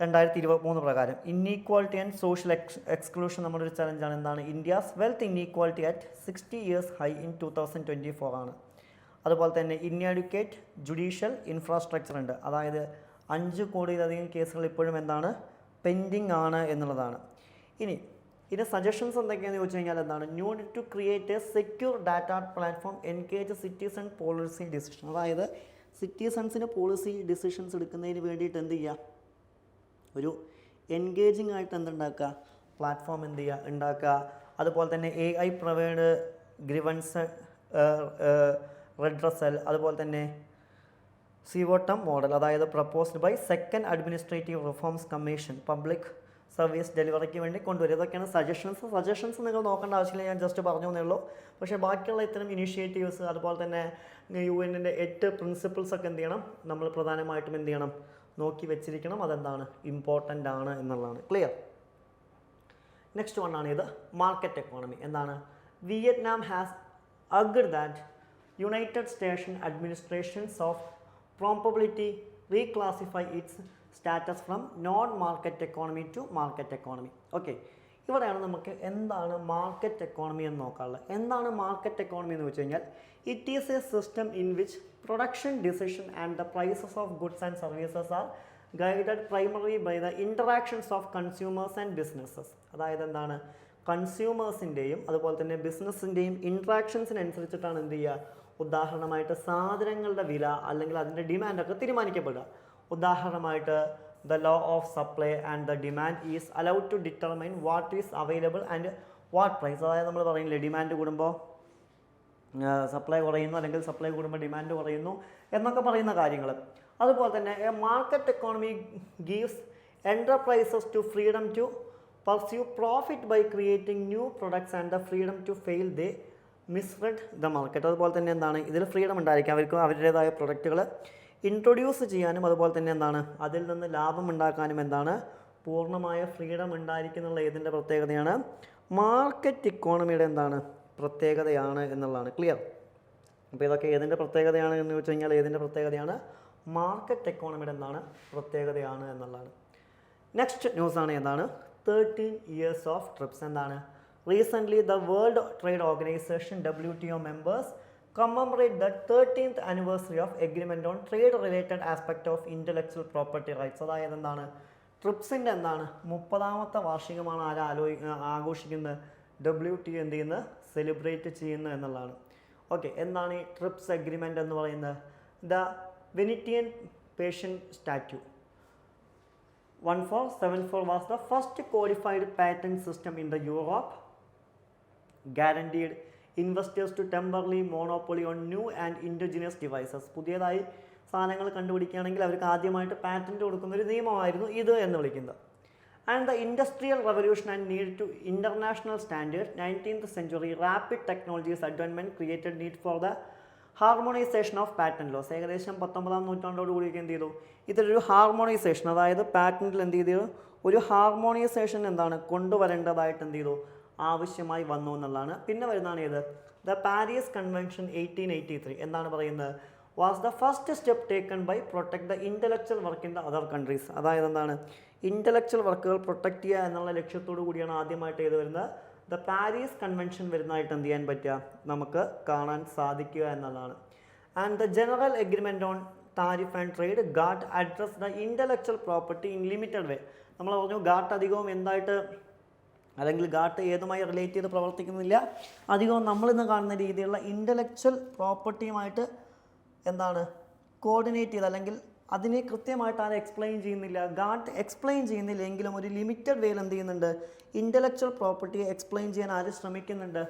2023 പ്രകാരം. ഇന്നീക്വാളിറ്റി ആൻഡ് സോഷ്യൽ എക്സ്ക്ലൂഷൻ നമ്മുടെ ഒരു ചലഞ്ചാണ്. എന്താണ്? India's wealth inequality at 60 years high in 2024 ആണ്. അതുപോലെ തന്നെ ഇൻഎഡ്യൂക്കേറ്റ് ജുഡീഷ്യൽ ഇൻഫ്രാസ്ട്രക്ചർ ഉണ്ട്. അതായത് 5 കോടിയിലധികം കേസുകൾ ഇപ്പോഴും എന്താണ്? പെൻഡിങ് ആണ് എന്നുള്ളതാണ്. ഇനി ഇതിൻ്റെ സജഷൻസ് എന്തൊക്കെയാണെന്ന് ചോദിച്ചു കഴിഞ്ഞാൽ എന്താണ്? Need to create a secure data platform, engage citizen policy decision. അതായത് സിറ്റിസൺസിന് പോളിസി ഡിസിഷൻസ് എടുക്കുന്നതിന് വേണ്ടിയിട്ട് എന്ത് ചെയ്യുക? ഒരു എൻഗേജിങ് ആയിട്ട് എന്തുണ്ടാക്കുക? പ്ലാറ്റ്ഫോം എന്ത് ചെയ്യുക? ഉണ്ടാക്കുക. അതുപോലെ തന്നെ AI പ്രൊവൈഡ് ഗ്രിവൻസ് റെഡ്രസൽ, അതുപോലെ തന്നെ സിവോട്ടം മോഡൽ, അതായത് proposed by second administrative reforms commission public service ഡെലിവറിക്ക് വേണ്ടി കൊണ്ടുവരും. ഇതൊക്കെയാണ് സജഷൻസ് നിങ്ങൾ നോക്കേണ്ട ആവശ്യമില്ല, ഞാൻ ജസ്റ്റ് പറഞ്ഞു എന്നേ ഉള്ളൂ. പക്ഷേ ബാക്കിയുള്ള ഇത്തരം ഇനിഷ്യേറ്റീവ്സ്, അതുപോലെ തന്നെ UN-ൻ്റെ 8 പ്രിൻസിപ്പിൾസ് ഒക്കെ എന്ത് ചെയ്യണം? നമ്മൾ പ്രധാനമായിട്ടും എന്ത് ചെയ്യണം? നോക്കി വെച്ചിരിക്കണം. അതെന്താണ്? ഇമ്പോർട്ടൻ്റ് ആണ് എന്നുള്ളതാണ്. ക്ലിയർ? നെക്സ്റ്റ് വൺ ആണ് ഇത് മാർക്കറ്റ് എക്കോണമി. എന്താണ്? Vietnam has agreed that united station administrations of probability reclassify its status from non market economy to market economy. Okay, ഇവിടെയാണ് നമുക്ക് എന്താണ് മാർക്കറ്റ് എക്കോണമി എന്ന് നോക്കാനുള്ളത്. എന്താണ് മാർക്കറ്റ് എക്കോണമി എന്ന് വെച്ച് കഴിഞ്ഞാൽ it is a system in which production decision and the prices of goods and services are guided primary by the interactions of consumers and businesses. അതായത് എന്താണ്? കൺസ്യൂമേഴ്സിൻ്റെയും അതുപോലെ തന്നെ ബിസിനസ്സിൻ്റെയും ഇൻട്രാക്ഷൻസിനനുസരിച്ചിട്ടാണ് എന്ത് ചെയ്യുക? ഉദാഹരണമായിട്ട് സാധനങ്ങളുടെ വില അല്ലെങ്കിൽ അതിൻ്റെ ഡിമാൻഡൊക്കെ തീരുമാനിക്കപ്പെടുക. ഉദാഹരണമായിട്ട് the law of supply and the demand is allowed to determine what is available and what price. അതായത് നമ്മൾ പറയുന്നില്ലേ, ഡിമാൻഡ് കൂടുമ്പോൾ സപ്ലൈ കുറയുന്നു, അല്ലെങ്കിൽ സപ്ലൈ കൂടുമ്പോൾ ഡിമാൻഡ് കുറയുന്നു എന്നൊക്കെ പറയുന്ന കാര്യങ്ങൾ. അതുപോലെ തന്നെ a market economy gives enterprises to freedom to pursue profit by creating new products and the freedom to fail they misread the market. അതുപോലെ തന്നെ എന്താണ്? ഇതിൽ ഫ്രീഡം ഉണ്ടായിരിക്കും അവർക്ക് അവരുടേതായ പ്രൊഡക്റ്റുകൾ ഇൻട്രൊഡ്യൂസ് ചെയ്യാനും അതുപോലെ തന്നെ എന്താണ്? അതിൽ നിന്ന് ലാഭം ഉണ്ടാക്കാനും എന്താണ്? പൂർണ്ണമായ ഫ്രീഡം ഉണ്ടായിരിക്കുന്നുള്ള ഏതിൻ്റെ പ്രത്യേകതയാണ്? മാർക്കറ്റ് ഇക്കോണമിയുടെ എന്താണ്? പ്രത്യേകതയാണ് എന്നുള്ളതാണ്. ക്ലിയർ? അപ്പോൾ ഇതൊക്കെ ഏതിൻ്റെ പ്രത്യേകതയാണ് എന്ന് ചോദിച്ചു കഴിഞ്ഞാൽ ഏതിൻ്റെ പ്രത്യേകതയാണ്? മാർക്കറ്റ് എക്കോണമിയുടെ എന്താണ്? പ്രത്യേകതയാണ് എന്നുള്ളതാണ്. നെക്സ്റ്റ് ന്യൂസാണ് എന്താണ്? 13 years of TRIPS. എന്താണ്? Recently, the World Trade Organization WTO members commemorate the 13th anniversary of Agreement on Trade-related aspect of intellectual property rights. അതായത് എന്താണ്? ട്രിപ്സിൻ്റെ എന്താണ്? 30ാമത്തെ വാർഷികമാണ് ആഘോഷിക്കുന്നത്. WTO എന്ത് ചെയ്യുന്നത്? സെലിബ്രേറ്റ് ചെയ്യുന്നത് എന്നുള്ളതാണ്. ഓക്കെ, എന്താണ് ഈ ട്രിപ്സ് എഗ്രിമെൻ്റ് എന്ന് പറയുന്നത്? The Venetian patent statute 1474 was the first codified patent system in the Europe, guaranteed investors to temporarily monopoly on new and indigenous devices. പുതിയതായി സാധനങ്ങൾ കണ്ടുപിടിക്കുകയാണെങ്കിൽ അവർക്ക് ആദ്യമായിട്ട് പാറ്റൻറ്റ് കൊടുക്കുന്ന ഒരു നിയമമായിരുന്നു ഇത് എന്ന് വിളിക്കുന്നത്. And the industrial revolution and need to international standard 19th century rapid technologies advancement created need for the harmonisation of patent laws. ഏകദേശം 19ാം നൂറ്റാണ്ടോട് കൂടിയൊക്കെ എന്ത് ചെയ്തു? ഇതൊരു ഹാർമോണൈസേഷൻ, അതായത് പാറ്റൻറ്റിൽ എന്ത് ചെയ്തു? ഒരു ഹാർമോണൈസേഷൻ എന്താണ്? കൊണ്ടുവരേണ്ടതായിട്ട് എന്ത് ചെയ്തു? ആവശ്യമായി വന്നു എന്നുള്ളതാണ്. പിന്നെ വരുന്നതാണ് ഏത്? ദ പാരീസ് കൺവെൻഷൻ 1883 എന്താണ് പറയുന്നത്? Was the first step taken by protect the intellectual work in the other countries. അതായത് എന്താണ്? ഇൻ്റലക്ച്വൽ വർക്കുകൾ പ്രൊട്ടക്ട് ചെയ്യുക എന്നുള്ള ലക്ഷ്യത്തോടു കൂടിയാണ് ആദ്യമായിട്ട് ഏത് വരുന്നത്? ദ പാരീസ് കൺവെൻഷൻ വരുന്നതായിട്ട് എന്ത് ചെയ്യാൻ പറ്റുക? നമുക്ക് കാണാൻ സാധിക്കുക എന്നുള്ളതാണ്. And the general agreement on tariff and trade GATT address the intellectual property in limited way. നമ്മൾ പറഞ്ഞു ഗാട്ട് അധികവും എന്തായിട്ട് അല്ലെങ്കിൽ ഗാട്ട് ഏതുമായി റിലേറ്റ് ചെയ്ത് പ്രവർത്തിക്കുന്നില്ല, അധികവും നമ്മളിന്ന് കാണുന്ന രീതിയിലുള്ള ഇൻ്റലക്ച്വൽ പ്രോപ്പർട്ടിയുമായിട്ട് എന്താണ് കോർഡിനേറ്റ് ചെയ്ത് അല്ലെങ്കിൽ അതിനെ കൃത്യമായിട്ട് ആരും എക്സ്പ്ലെയിൻ ചെയ്യുന്നില്ല. ഗാട്ട് എക്സ്പ്ലെയിൻ ചെയ്യുന്നില്ല എങ്കിലും ഒരു ലിമിറ്റഡ് വേയിൽ എന്ത് ചെയ്യുന്നുണ്ട്? ഇൻ്റലക്ച്വൽ പ്രോപ്പർട്ടിയെ എക്സ്പ്ലെയിൻ ചെയ്യാൻ ആര് ശ്രമിക്കുന്നുണ്ട്?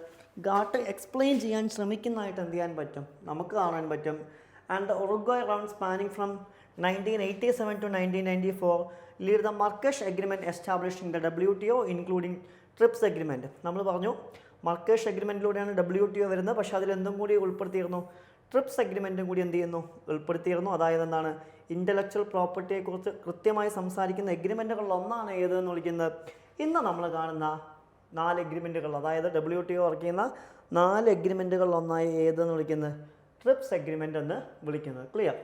ഗാട്ട് എക്സ്പ്ലെയിൻ ചെയ്യാൻ ശ്രമിക്കുന്നതായിട്ട് എന്ത് ചെയ്യാൻ പറ്റും? നമുക്ക് കാണാൻ പറ്റും. And the Uruguay round spanning from 1987 to 1994 lead the Marrakesh Agreement establishing the WTO including TRIPS Agreement. നമ്മൾ പറഞ്ഞു മർക്കേഷ് അഗ്രിമെൻറ്റിലൂടെയാണ് WTO വരുന്നത്, പക്ഷേ അതിലെന്തും കൂടി ഉൾപ്പെടുത്തിയിരുന്നു, ട്രിപ്സ് അഗ്രിമെൻറ്റും കൂടി എന്ത് ചെയ്യുന്നു, ഉൾപ്പെടുത്തിയിരുന്നു. അതായത് എന്താണ്, ഇൻ്റലക്ച്വൽ പ്രോപ്പർട്ടിയെക്കുറിച്ച് കൃത്യമായി സംസാരിക്കുന്ന എഗ്രിമെൻറ്റുകളിൽ ഒന്നാണ് ഏതെന്ന് വിളിക്കുന്നത് ഇന്ന് നമ്മൾ കാണുന്ന 4 എഗ്രിമെൻറ്റുകൾ, അതായത് WTO വർക്ക് ചെയ്യുന്ന 4 എഗ്രിമെൻറ്റുകളിൽ ഒന്നായി ഏതെന്ന് വിളിക്കുന്നത് ട്രിപ്സ് അഗ്രിമെൻ്റ് എന്ന് വിളിക്കുന്നത്. ക്ലിയർ?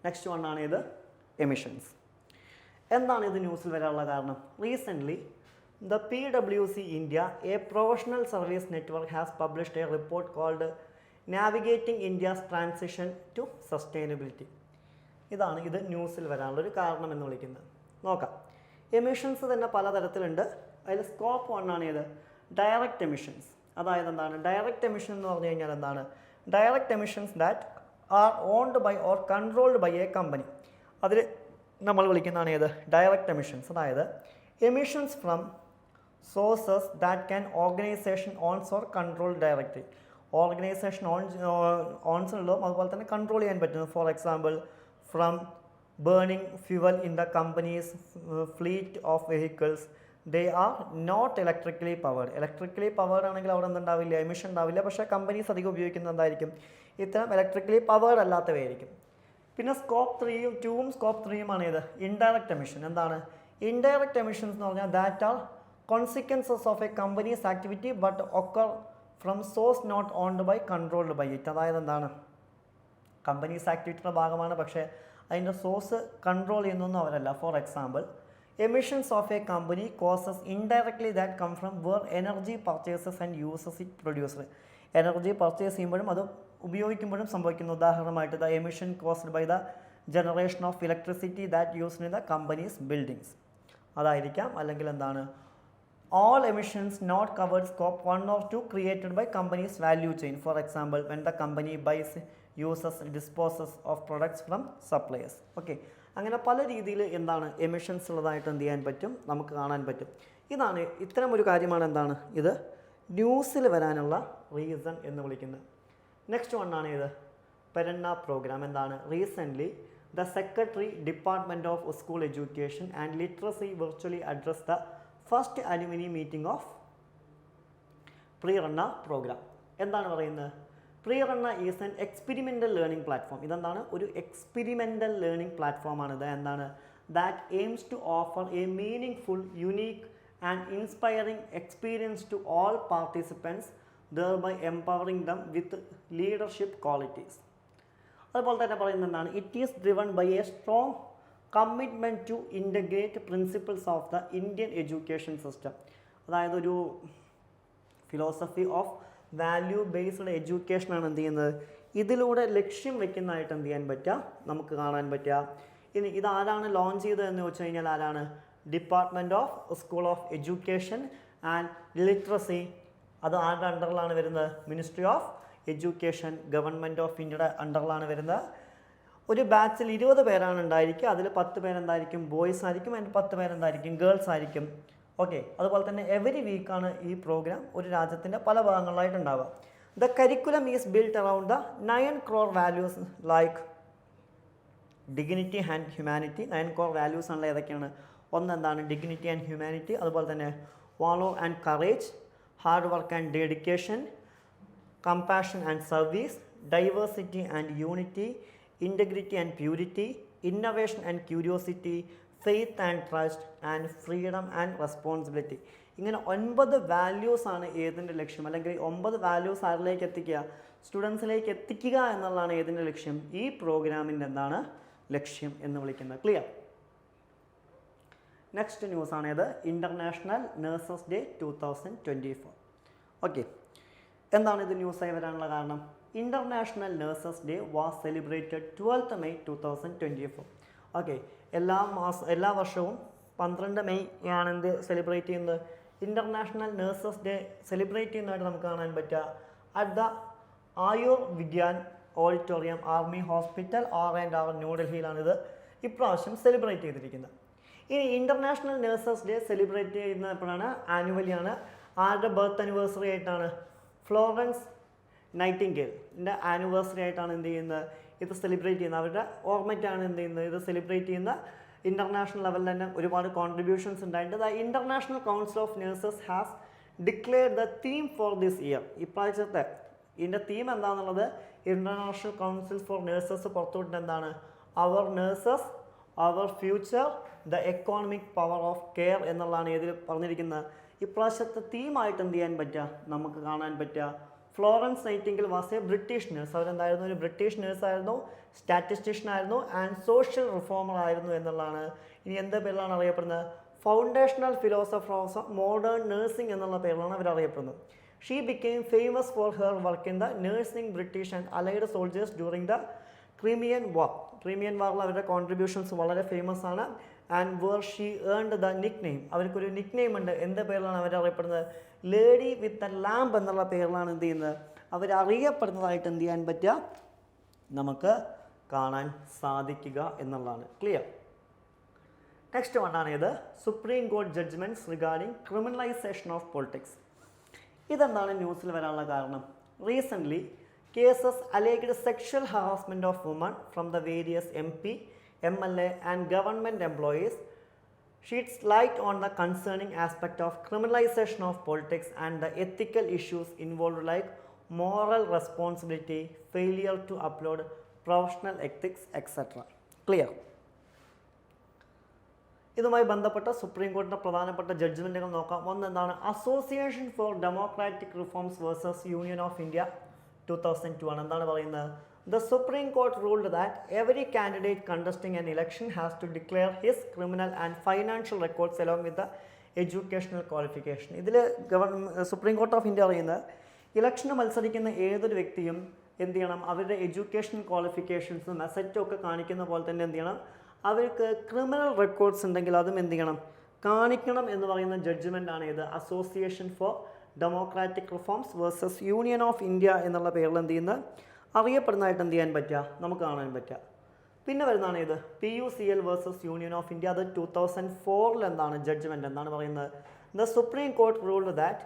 നെക്സ്റ്റ് വൺ ആണ് ഇത് എമിഷൻസ്. എന്താണ് ഇത് ന്യൂസിൽ വരാനുള്ള കാരണം? Recently the PwC India, a professional service network, has published a report called Navigating India's Transition to Sustainability. ഇതാണ് ഇത് ന്യൂസിൽ വരാനുള്ളൊരു കാരണം എന്ന് വിളിക്കുന്നത്. നോക്കാം, എമിഷൻസ് തന്നെ പലതരത്തിലുണ്ട്. അതിൽ സ്കോപ്പ് 1 ആണ് ഇത് ഡയറക്റ്റ് എമിഷൻസ്. അതായത് എന്താണ് ഡയറക്റ്റ് എമിഷൻ എന്ന് പറഞ്ഞു കഴിഞ്ഞാൽ എന്താണ്, direct emissions that are owned by or controlled by a company. അതിൽ നമ്മൾ വിളിക്കുന്നതാണ് ഏത് ഡയറക്റ്റ് എമിഷൻസ്. അതായത് emissions from sources that can organization owns or control directly. Organisation owns ഉള്ളതും അതുപോലെ തന്നെ കൺട്രോൾ ചെയ്യാൻ പറ്റുന്നു. For example from burning fuel in the company's fleet of vehicles, they are not electrically powered. Electrically powered ആണെങ്കിൽ അവിടെ എന്തുണ്ടാവില്ല, emission ഉണ്ടാവില്ല. പക്ഷേ companies അധികം ഉപയോഗിക്കുന്നത് എന്തായിരിക്കും, ഇത്തരം ഇലക്ട്രിക്കലി പവേർഡ് അല്ലാത്തവയായിരിക്കും. പിന്നെ സ്കോപ്പ് 2 സ്കോപ്പ് 3 ആണ് ഇത് ഇൻഡയറക്റ്റ് എമിഷൻ. എന്താണ് ഇൻഡയറക്റ്റ് എമിഷൻസ് എന്ന് പറഞ്ഞാൽ that are consequences of a company's activity but occur from source not owned by controlled by it. അതായത് എന്താണ് കമ്പനീസ് ആക്ടിവിറ്റിയുടെ ഭാഗമാണ്, പക്ഷേ അതിൻ്റെ സോഴ്സ് കൺട്രോൾ ചെയ്യുന്നൊന്നും അവരല്ല. For example emissions of a company causes indirectly that come from where energy purchases and uses it producer. Energy purchase ചെയ്യുമ്പോഴും അത് ഉപയോഗിക്കുമ്പോഴും സംഭവിക്കുന്ന ഉദാഹരണമായിട്ട് the emission caused by the generation of electricity that used in the company's buildings അതായിരിക്കാം. അല്ലെങ്കിൽ എന്താണ് all emissions not covered scope 1 or 2 created by company's value chain. For example, when the company buys, uses, disposes of products from suppliers. Okay, അങ്ങനെ പല രീതിയിൽ എന്താണ് emissions ഉള്ളതായിട്ട് എന്ത് ചെയ്യാൻ പറ്റും, നമുക്ക് കാണാൻ പറ്റും. ഇതാണ് ഇത്തരം ഒരു കാര്യമാണ് എന്താണ് ഇത് ന്യൂസിൽ വരാനുള്ള റീസൺ എന്ന് വിളിക്കുന്നത്. നെക്സ്റ്റ് വൺ ആണ് ഇത് പെരന്ന പ്രോഗ്രാം. എന്താണ് recently the secretary department of school education and literacy virtually address the first alumni meeting of Prerana programme. എന്താണ് പറയുന്നത്, Prerana is an experimental learning platform. ഇതെന്താണ് ഒരു എക്സ്പെരിമെൻ്റൽ ലേണിംഗ് പ്ലാറ്റ്ഫോമാണിത്. എന്താണ് that aims to offer a meaningful unique and inspiring experience to all participants thereby empowering them with leadership qualities. അതുപോലെ തന്നെ പറയുന്നത് എന്താണ് it is driven by a strong commitment to integrate principles of the Indian education system. അതായത് ഒരു philosophy of value based എഡ്യൂക്കേഷനാണ് എന്ത് ചെയ്യുന്നത് ഇതിലൂടെ ലക്ഷ്യം വെക്കുന്നതായിട്ട് എന്ത് ചെയ്യാൻ പറ്റുക, നമുക്ക് കാണാൻ പറ്റുക. ഇനി ഇതാരാണ് ലോഞ്ച് ചെയ്തതെന്ന് വെച്ച് കഴിഞ്ഞാൽ ആരാണ്, department of school of education and literacy. അത് ആരുടെ അണ്ടറിലാണ് വരുന്നത്, ministry of education, government of ഇന്ത്യയുടെ അണ്ടറിലാണ് വരുന്നത്. ഒരു ബാച്ചിൽ 20 പേരാണ് ഉണ്ടായിരിക്കുക. അതിൽ 10 പേരെന്തായിരിക്കും ബോയ്സ് ആയിരിക്കും, അതിൽ 10 പേരെന്തായിരിക്കും ഗേൾസ് ആയിരിക്കും. ഓക്കെ, അതുപോലെ തന്നെ എവറി വീക്കാണ് ഈ പ്രോഗ്രാം ഒരു രാജ്യത്തിൻ്റെ പല ഭാഗങ്ങളിലായിട്ട് ഉണ്ടാവുക. The curriculum is built around the 9 crore values like dignity and humanity. 9 crore values ആണല്ലോ ഏതൊക്കെയാണ്, ഒന്ന് എന്താണ് ഡിഗ്നിറ്റി ആൻഡ് ഹ്യൂമാനിറ്റി, അതുപോലെ തന്നെ valour and courage, hard work and dedication, compassion and service, diversity and unity, integrity and purity, innovation and curiosity, faith and trust, and freedom and responsibility. ഇങ്ങനെ 9 values ആണ് ഏതിൻ്റെ ലക്ഷ്യം, അല്ലെങ്കിൽ 9 വാല്യൂസ് ആരിലേക്ക് എത്തിക്കുക, സ്റ്റുഡൻസിലേക്ക് എത്തിക്കുക എന്നുള്ളതാണ് ഏതിൻ്റെ ലക്ഷ്യം, ഈ പ്രോഗ്രാമിൻ്റെ എന്താണ് ലക്ഷ്യം എന്ന് വിളിക്കുന്നത്. ക്ലിയർ? നെക്സ്റ്റ് ന്യൂസ് ആണ് ഇത് ഇൻ്റർനാഷണൽ നഴ്സസ് ഡേ 2024. ഓക്കെ, എന്താണ് ഇത് ന്യൂസായി വരാനുള്ള കാരണം? International Nurses Day was celebrated 12th May 2024. Okay, എല്ലാ വർഷവും 12 മെയ് ആണ് എന്ത് സെലിബ്രേറ്റ് ചെയ്യുന്നത്, ഇൻ്റർനാഷണൽ നഴ്സസ് ഡേ സെലിബ്രേറ്റ് ചെയ്യുന്നതായിട്ട് നമുക്ക് കാണാൻ പറ്റുക at the Ayur Vigyan auditorium, army hospital R&R ന്യൂഡൽഹിയിലാണിത് ഇപ്രാവശ്യം സെലിബ്രേറ്റ് ചെയ്തിരിക്കുന്നത്. ഇനി ഇൻ്റർനാഷണൽ നഴ്സസ് ഡേ സെലിബ്രേറ്റ് ചെയ്യുന്നത് എപ്പോഴാണ്, ആനുവലിയാണ്. ആരുടെ ബർത്ത് ആനിവേഴ്സറി ആയിട്ടാണ്, ഫ്ലോറൻസ് നൈറ്റിംഗേലിൻ്റെ ആനിവേഴ്സറി ആയിട്ടാണ് എന്ത് ചെയ്യുന്നത് ഇത് സെലിബ്രേറ്റ് ചെയ്യുന്നത്, അവരുടെ ഓർമ്മയ്ക്കാണ് എന്ത് ചെയ്യുന്നത്, ഇത് സെലിബ്രേറ്റ് ചെയ്യുന്ന. ഇൻ്റർനാഷണൽ ലെവലിൽ തന്നെ ഒരുപാട് കോൺട്രിബ്യൂഷൻസ് ഉണ്ടായിട്ട് the international council of nurses has declared the theme for this year. ഇപ്രാവശ്യത്തെ ഇതിൻ്റെ തീം എന്താണെന്നുള്ളത് ഇൻ്റർനാഷണൽ കൗൺസിൽ ഫോർ നഴ്സസ് പുറത്തുവിട്ട് എന്താണ്, our nurses our future the economic power of care എന്നുള്ളതാണ് ഇതിൽ പറഞ്ഞിരിക്കുന്നത്. ഇപ്രാവശ്യത്തെ തീമായിട്ട് എന്ത് ചെയ്യാൻ പറ്റുക, നമുക്ക് കാണാൻ പറ്റുക. Florence Nightingale was a British nurse. അവരെന്തായിരുന്നു, ഒരു ബ്രിട്ടീഷ് നേഴ്സായിരുന്നു, സ്റ്റാറ്റിസ്റ്റീഷ്യൻ ആയിരുന്നു ആൻഡ് സോഷ്യൽ റിഫോമർ ആയിരുന്നു എന്നുള്ളതാണ്. ഇനി എന്ത് പേരിലാണ് അറിയപ്പെടുന്നത്, foundational philosopher of modern nursing എന്നുള്ള പേരിലാണ് അവർ അറിയപ്പെടുന്നത്. She became famous for her work in the nursing British and allied soldiers during the Crimean war. Crimean വാറിൽ അവരുടെ കോൺട്രിബ്യൂഷൻസ് വളരെ ഫേമസ് ആണ്. And where she earned the nickname, അവർക്കൊരു nickname ഉണ്ട്. എന്ത് പേരിലാണ് അവരറിയപ്പെടുന്നത്, ലേഡി വിത്ത് എ ലാമ്പ് എന്നുള്ള പേരിലാണ് എന്ത് ചെയ്യുന്നത് അവരറിയപ്പെടുന്നതായിട്ട് എന്ത് ചെയ്യാൻ പറ്റുക, നമുക്ക് കാണാൻ സാധിക്കുക എന്നുള്ളതാണ്. ക്ലിയർ. നെക്സ്റ്റ് വണ്ണാണ് ഇത് സുപ്രീം കോടതി judgments regarding criminalisation of politics. ഇതെന്താണ് ന്യൂസിൽ വരാനുള്ള കാരണം, recently cases alleged sexual harassment of woman from the various MP, MLA and government employees sheds light on the concerning aspect of criminalization of politics and the ethical issues involved like moral responsibility, failure to uphold professional ethics, etc. Clear? ഇതുമായി ബന്ധപ്പെട്ട supreme കോടതിയുടെ പ്രധാനപ്പെട്ട ജഡ്ജ്മെൻറ്റുകൾ നോക്കാം. ഒന്നെന്താണ്, association for democratic reforms versus union of India 2002 ആണ്. എന്താണ് പറയുന്നത്, The Supreme Court ruled that every candidate contesting an election has to declare his criminal and financial records along with the educational qualification. ഇതിൽ supreme court of India പറയുന്നത് ഇലക്ഷന് മത്സരിക്കുന്ന ഏതൊരു വ്യക്തിയും എന്ത് ചെയ്യണം, അവരുടെ എഡ്യൂക്കേഷൻ ക്വാളിഫിക്കേഷൻസും അസറ്റും ഒക്കെ കാണിക്കുന്ന പോലെ തന്നെ എന്ത് ചെയ്യണം, അവർക്ക് ക്രിമിനൽ റെക്കോർഡ്സ് ഉണ്ടെങ്കിൽ അതും എന്ത് ചെയ്യണം, കാണിക്കണം എന്ന് പറയുന്ന ജഡ്ജ്മെൻ്റ് ആണ് ഇത് association for democratic reforms versus union of India എന്നുള്ള പേരിൽ എന്ത് ചെയ്യുന്നത് അറിയപ്പെടുന്നതായിട്ട് എന്ത് ചെയ്യാൻ പറ്റുക, നമുക്ക് കാണാൻ പറ്റുക. പിന്നെ വരുന്നതാണ് ഇത് PUCL versus union of India. അത് 2004 എന്താണ് ജഡ്ജ്മെൻറ്റ് എന്താണ് പറയുന്നത്, the supreme court ruled that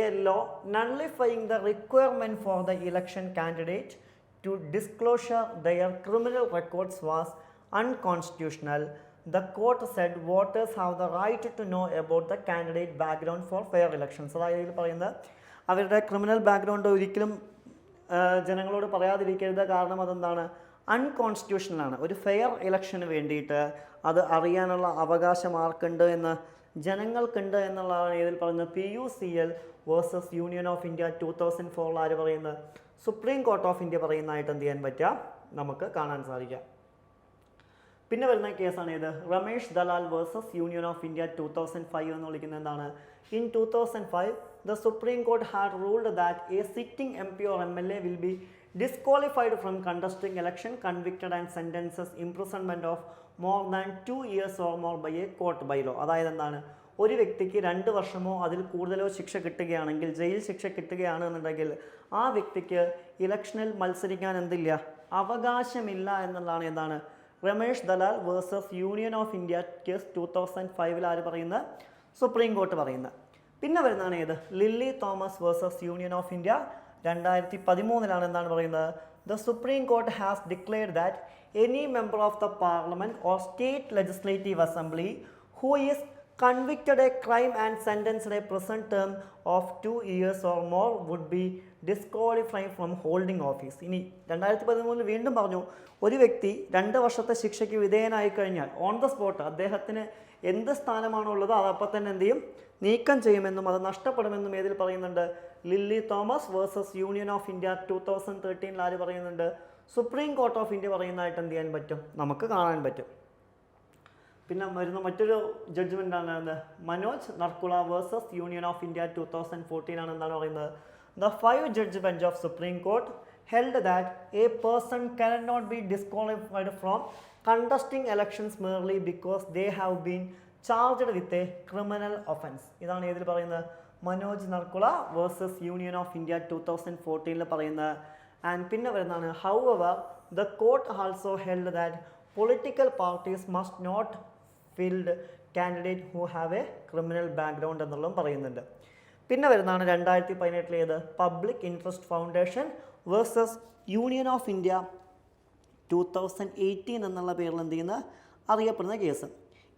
a law nullifying the requirement for the election candidate to disclosure their criminal records was unconstitutional. The court said voters have the right to know about the candidate background for fair elections. അതായത് ഇതിൽ പറയുന്നത് അവരുടെ criminal background ഒരിക്കലും ജനങ്ങളോട് പറയാതിരിക്കരുത്. കാരണം അതെന്താണ്, അൺകോൺസ്റ്റിറ്റ്യൂഷണലാണ്. ഒരു fair ഇലക്ഷന് വേണ്ടിയിട്ട് അത് അറിയാനുള്ള അവകാശം ആർക്കുണ്ട് എന്ന് ജനങ്ങൾക്കുണ്ട് എന്നുള്ളതാണ് ഇതിൽ പറയുന്നത്. PUCL versus union of India 2004 ആര് പറയുന്നത്, സുപ്രീം കോർട്ട് ഓഫ് ഇന്ത്യ പറയുന്നതായിട്ട് എന്ത് ചെയ്യാൻ പറ്റുക, നമുക്ക് കാണാൻ സാധിക്കുക. പിന്നെ വരുന്ന കേസാണ് ഇത് Ramesh Dalal versus union of India 2005 എന്ന് വിളിക്കുന്നത്. എന്താണ്, in 2005 the Supreme Court had ruled that a sitting MP or MLA will be disqualified from contesting election convicted and sentences imprisonment of more than 2 years or more by a court by law. അതായത് എന്താണ്, ഒരു വ്യക്തിക്ക് 2 വർഷമോ അതിൽ കൂടുതലോ ശിക്ഷ കിട്ടുകയാണെങ്കിൽ, jail ശിക്ഷ കിട്ടുകയാണെന്നുണ്ടെങ്കിൽ ആ വ്യക്തിക്ക് ഇലക്ഷനിൽ മത്സരിക്കാൻ എന്തില്ല, അവകാശമില്ല എന്നുള്ളതാണ് എന്താണ് Ramesh Dalal versus union of India case 2005 ആര് പറയുന്നത്, സുപ്രീം കോർട്ട് പറയുന്നത്. പിന്നെ വരുന്നതാണ് ഏത് Lily Thomas versus union of India 2013 എന്താണ് പറയുന്നത്, the supreme court has declared that any member of the parliament or state legislative assembly who is convicted a crime and sentenced a prison term of 2 years or more would be disqualified from holding office. ഇനി 2013 വീണ്ടും പറഞ്ഞു, ഒരു വ്യക്തി 2 വർഷത്തെ ശിക്ഷയ്ക്ക് വിധേയനായി കഴിഞ്ഞാൽ on the spot അദ്ദേഹത്തിന് എന്ത് സ്ഥാനമാണോ ഉള്ളത് അതപ്പോൾ തന്നെ എന്ത് ചെയ്യും, നീക്കം ചെയ്യുമെന്നും അത് നഷ്ടപ്പെടുമെന്നും ഏതിൽ പറയുന്നുണ്ട്, Lily Thomas versus union of India 2013 ആര് പറയുന്നുണ്ട്, സുപ്രീം കോർട്ട് ഓഫ് ഇന്ത്യ പറയുന്നതായിട്ട് എന്ത് ചെയ്യാൻ പറ്റും, നമുക്ക് കാണാൻ പറ്റും. പിന്നെ വരുന്ന മറ്റൊരു ജഡ്ജ്മെൻ്റ് ആണ് Manoj Narula versus union of India 2014 എന്താണ് പറയുന്നത്, the 5 judge bench of supreme court held that a person cannot be disqualified from contesting elections merely because they have been charged with a criminal offence. ഇതാണ് ഏതിൽ പറയുന്നത്, Manoj Narula versus union of India 2014 പറയുന്നത്. And പിന്നെ വരുന്നതാണ് however the court also held that political parties must not field candidate who have a criminal background എന്നുള്ളതും പറയുന്നുണ്ട്. പിന്നെ വരുന്നതാണ് 2018 public interest foundation versus union of India 2018 എന്നുള്ള പേരിൽ എന്ത് ചെയ്യുന്ന അറിയപ്പെടുന്ന കേസ്.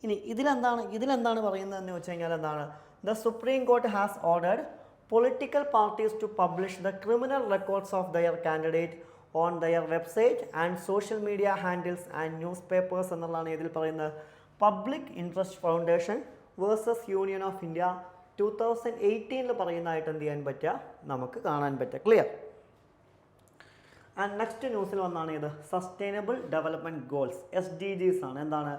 ഇനി ഇതിലെന്താണ് പറയുന്നതെന്ന് വെച്ച് കഴിഞ്ഞാൽ എന്താണ്, the supreme court has ordered political parties to publish the criminal records of their candidate on their website and social media handles and newspapers എന്നുള്ളതാണ് ഇതിൽ പറയുന്നത്. Public interest foundation versus union of India 2018 പറയുന്നതായിട്ട് എന്ത് ചെയ്യാൻ പറ്റുക, നമുക്ക് കാണാൻ പറ്റുക. ക്ലിയർ. ആൻഡ് നെക്സ്റ്റ് ന്യൂസിൽ വന്നാണ് ഇത് സസ്റ്റൈനബിൾ ഡെവലപ്മെൻറ്റ് ഗോൾസ്, SDGs ആണ്. എന്താണ്,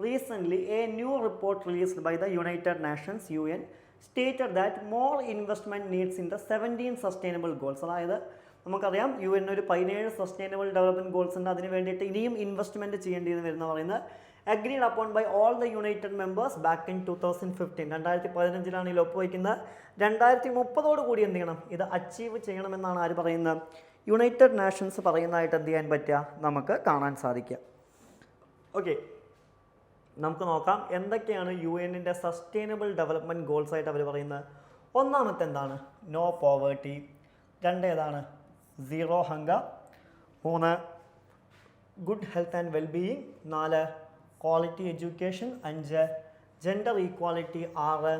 recently a new report released by the United Nations UN stated that more investment needs in the 17 sustainable goals. അതായത് നമുക്കറിയാം UN ഒരു 17 സസ്റ്റൈനബിൾ ഡെവലപ്മെൻറ്റ് ഗോൾസ് ഉണ്ട്. അതിന് വേണ്ടിയിട്ട് ഇനിയും ഇൻവെസ്റ്റ്മെൻറ്റ് ചെയ്യേണ്ടി വരുന്ന പറയുന്നത് agreed upon by all the united members back in 2015. 2015 ഇതിൽ ഒപ്പുവയ്ക്കുന്നത്. 2030 കൂടി എന്ത് ചെയ്യണം, ഇത് അച്ചീവ് ചെയ്യണമെന്നാണ് ആര് പറയുന്നത്, യുണൈറ്റഡ് നേഷൻസ് പറയുന്നതായിട്ട് എന്ത് ചെയ്യാൻ പറ്റുക, നമുക്ക് കാണാൻ സാധിക്കുക. ഓക്കെ, നമുക്ക് നോക്കാം എന്തൊക്കെയാണ് UN സസ്റ്റൈനബിൾ ഡെവലപ്മെൻറ്റ് ഗോൾസ് ആയിട്ട് അവർ പറയുന്നത്. ഒന്നാമത്തെ എന്താണ്, നോ പോവേർട്ടി. 2 ഏതാണ്, 0 hunger. 3 good health and wellbeing. 4 quality education. 5 gender equality. 6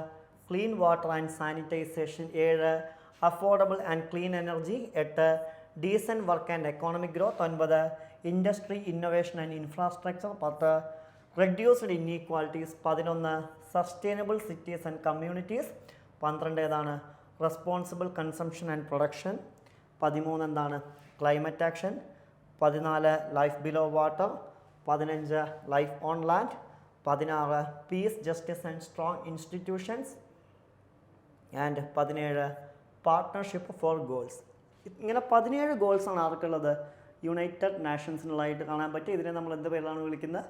clean water and sanitisation. 7 affordable and clean energy. 8 decent work and economic growth. 9 industry innovation and infrastructure. 10 reduced inequalities. 11 sustainable cities and communities. 12 ഏതാണ്, responsible consumption and production. 13 എന്താണ്, climate action. 14 life below water. 15 life on land. 16 peace, justice and strong institutions. And 17 partnership four goals. ഇങ്ങനെ 17 ഗോൾസാണ് ആർക്കുള്ളത്, United നേഷൻസിനുള്ളതായിട്ട് കാണാൻ പറ്റും. ഇതിനെ നമ്മൾ എന്ത് പേരിലാണ് വിളിക്കുന്നത്,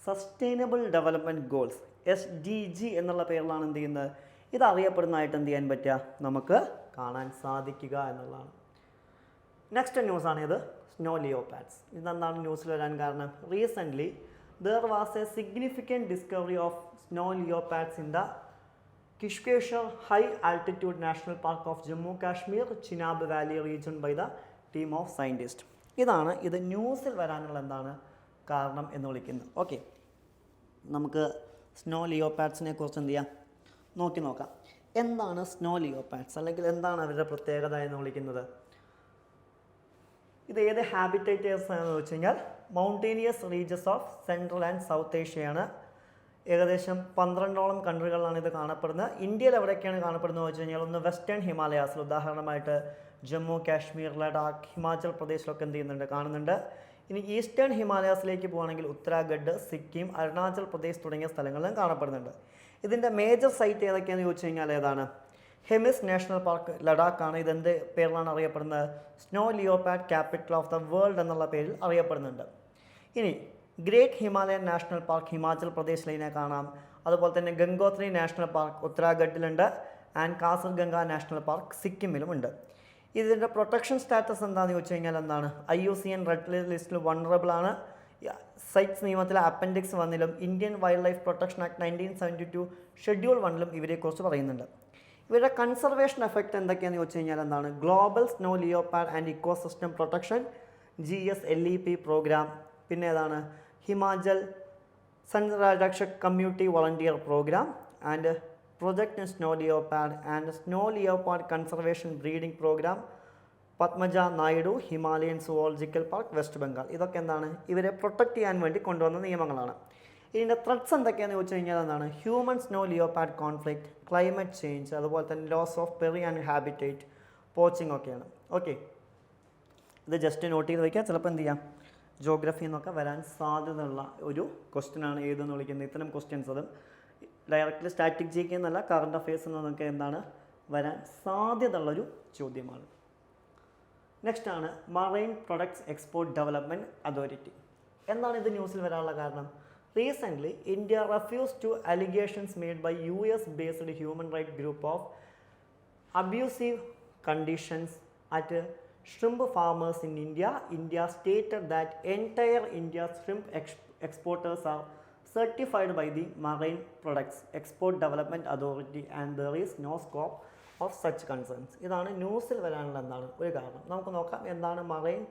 സസ്റ്റൈനബിൾ ഡെവലപ്മെൻറ്റ് ഗോൾസ്, SDG എന്നുള്ള പേരിലാണ് എന്ത് ചെയ്യുന്നത്, ഇത് അറിയപ്പെടുന്നതായിട്ട് എന്ത് ചെയ്യാൻ പറ്റുക, നമുക്ക് കാണാൻ സാധിക്കുക എന്നുള്ളതാണ്. നെക്സ്റ്റ് ന്യൂസാണ് ഇത്, സ്നോ ലിയോപാഡ്സ്. ഇതെന്താണ് ന്യൂസിൽ വരാൻ കാരണം, recently there was a significant discovery of snow leopards in the Kishtwar high altitude national park of Jammu Kashmir Chenab valley region by the team of scientist. ഇതാണ് ഇത് ന്യൂസിൽ വരാനുള്ള എന്താണ് കാരണം എന്ന് വിളിക്കുന്നത്. ഓക്കെ, നമുക്ക് സ്നോ ലിയോപാഡ്സിനെ കുറിച്ച് എന്ത് ചെയ്യാം, നോക്കാം. എന്താണ് സ്നോ ലിയോപാഡ്സ്, അല്ലെങ്കിൽ എന്താണ് അവരുടെ പ്രത്യേകത എന്ന് വിളിക്കുന്നത്. ഇത് ഏത് ഹാബിറ്റേറ്റേഴ്സ് ആണെന്ന് വെച്ച് കഴിഞ്ഞാൽ mountainous ridges of central and south ഏഷ്യയാണ്. ഏകദേശം 12ഓളം കൺട്രികളിലാണ് ഇത് കാണപ്പെടുന്നത്. ഇന്ത്യയിൽ എവിടെയൊക്കെയാണ് കാണപ്പെടുന്നത് വെച്ച് കഴിഞ്ഞാൽ, ഒന്ന് വെസ്റ്റേൺ ഹിമാലയാസിൽ, ഉദാഹരണമായിട്ട് ജമ്മു കാശ്മീർ, ലഡാക്ക്, ഹിമാചൽ പ്രദേശിലൊക്കെ എന്ത് ചെയ്യുന്നുണ്ട്, കാണുന്നുണ്ട്. ഇനി ഈസ്റ്റേൺ ഹിമാലയാസിലേക്ക് പോകുകയാണെങ്കിൽ ഉത്തരാഖണ്ഡ്, സിക്കിം, അരുണാചൽ പ്രദേശ് തുടങ്ങിയ സ്ഥലങ്ങളിലും കാണപ്പെടുന്നുണ്ട്. ഇതിൻ്റെ മേജർ സൈറ്റ് ഏതൊക്കെയാണെന്ന് ചോദിച്ചു കഴിഞ്ഞാൽ ഏതാണ്, ഹെമിസ് നാഷണൽ പാർക്ക് ലഡാക്കാണ്. ഇതെന്ത് പേരിലാണ് അറിയപ്പെടുന്നത്, snow leopard capital of the world എന്നുള്ള പേരിൽ അറിയപ്പെടുന്നുണ്ട്. ഇനി great Himalayan national park Himachal പ്രദേശിൽ ഇതിനെ കാണാം. അതുപോലെ തന്നെ ഗംഗോത്രി നാഷണൽ പാർക്ക് ഉത്തരാഖണ്ഡിലുണ്ട്. ആൻഡ് കാസർഗംഗ നാഷണൽ പാർക്ക് സിക്കിമിലുമുണ്ട്. ഇതിൻ്റെ പ്രൊട്ടക്ഷൻ സ്റ്റാറ്റസ് എന്താണെന്ന് ചോദിച്ചു കഴിഞ്ഞാൽ എന്താണ്, IUCN റെഡ് ലിസ്റ്റിൽ വൾണറബിൾ ആണ്. സൈറ്റ്സ് നിയമത്തിലെ appendix 1 Indian wildlife protection act 1972 schedule 1 ഇവരെക്കുറിച്ച് പറയുന്നുണ്ട്. ഇവരുടെ കൺസർവേഷൻ എഫക്റ്റ് എന്തൊക്കെയാണെന്ന് ചോദിച്ചു കഴിഞ്ഞാൽ എന്താണ്, global snow leopard and ecosystem protection GSLEP programme. പിന്നെ ഏതാണ്, Himachal Sanrakshak community volunteer programme and project snow leopard and snow leopard conservation breeding programme Padmaja Naidu Himalayan zoological park west Bengal. ഇതൊക്കെ എന്താണ്, ഇവരെ പ്രൊട്ടക്റ്റ് ചെയ്യാൻ വേണ്ടി കൊണ്ടുവന്ന നിയമങ്ങളാണ്. ഇതിൻ്റെ ത്രെറ്റ്സ് എന്തൊക്കെയാണെന്ന് ചോദിച്ചു കഴിഞ്ഞാൽ എന്താണ്, human snow leopard conflict, climate change, അതുപോലെ തന്നെ loss of prey and habitat, poaching ഒക്കെയാണ്. ഓക്കെ, ഇത് ജസ്റ്റ് നോട്ട് ചെയ്ത് വയ്ക്കുക. ചിലപ്പോൾ എന്ത് ചെയ്യാം, ജോഗ്രഫിയിൽ നിന്നൊക്കെ വരാൻ സാധ്യതയുള്ള ഒരു ക്വസ്റ്റ്യനാണ് ഏതെന്ന് വിളിക്കുന്നത്. ഇത്തരം ക്വസ്റ്റ്യൻസ് അതും ഡയറക്റ്റ്ലി സ്റ്റാറ്റിക് GK എന്നല്ല, കറണ്ട് അഫയേഴ്സിൽ നിന്നൊക്കെ എന്താണ് വരാൻ സാധ്യതയുള്ളൊരു ചോദ്യമാണ്. നെക്സ്റ്റ് ആണ് marine products export development authority. എന്താണ് ഇത് ന്യൂസിൽ വരാനുള്ള കാരണം, recently India refuse to allegations made by US based human right group of abusive conditions at shrimp farmers in India. India stated that entire India's shrimp exporters are certified by the Marine Products Export Development Authority and there is no scope of such concerns. ഇതാണ് ന്യൂസിൽ വരാനുള്ള എന്താണ് ഒരു കാരണം. നമുക്ക് നോക്കാം എന്താണ് marine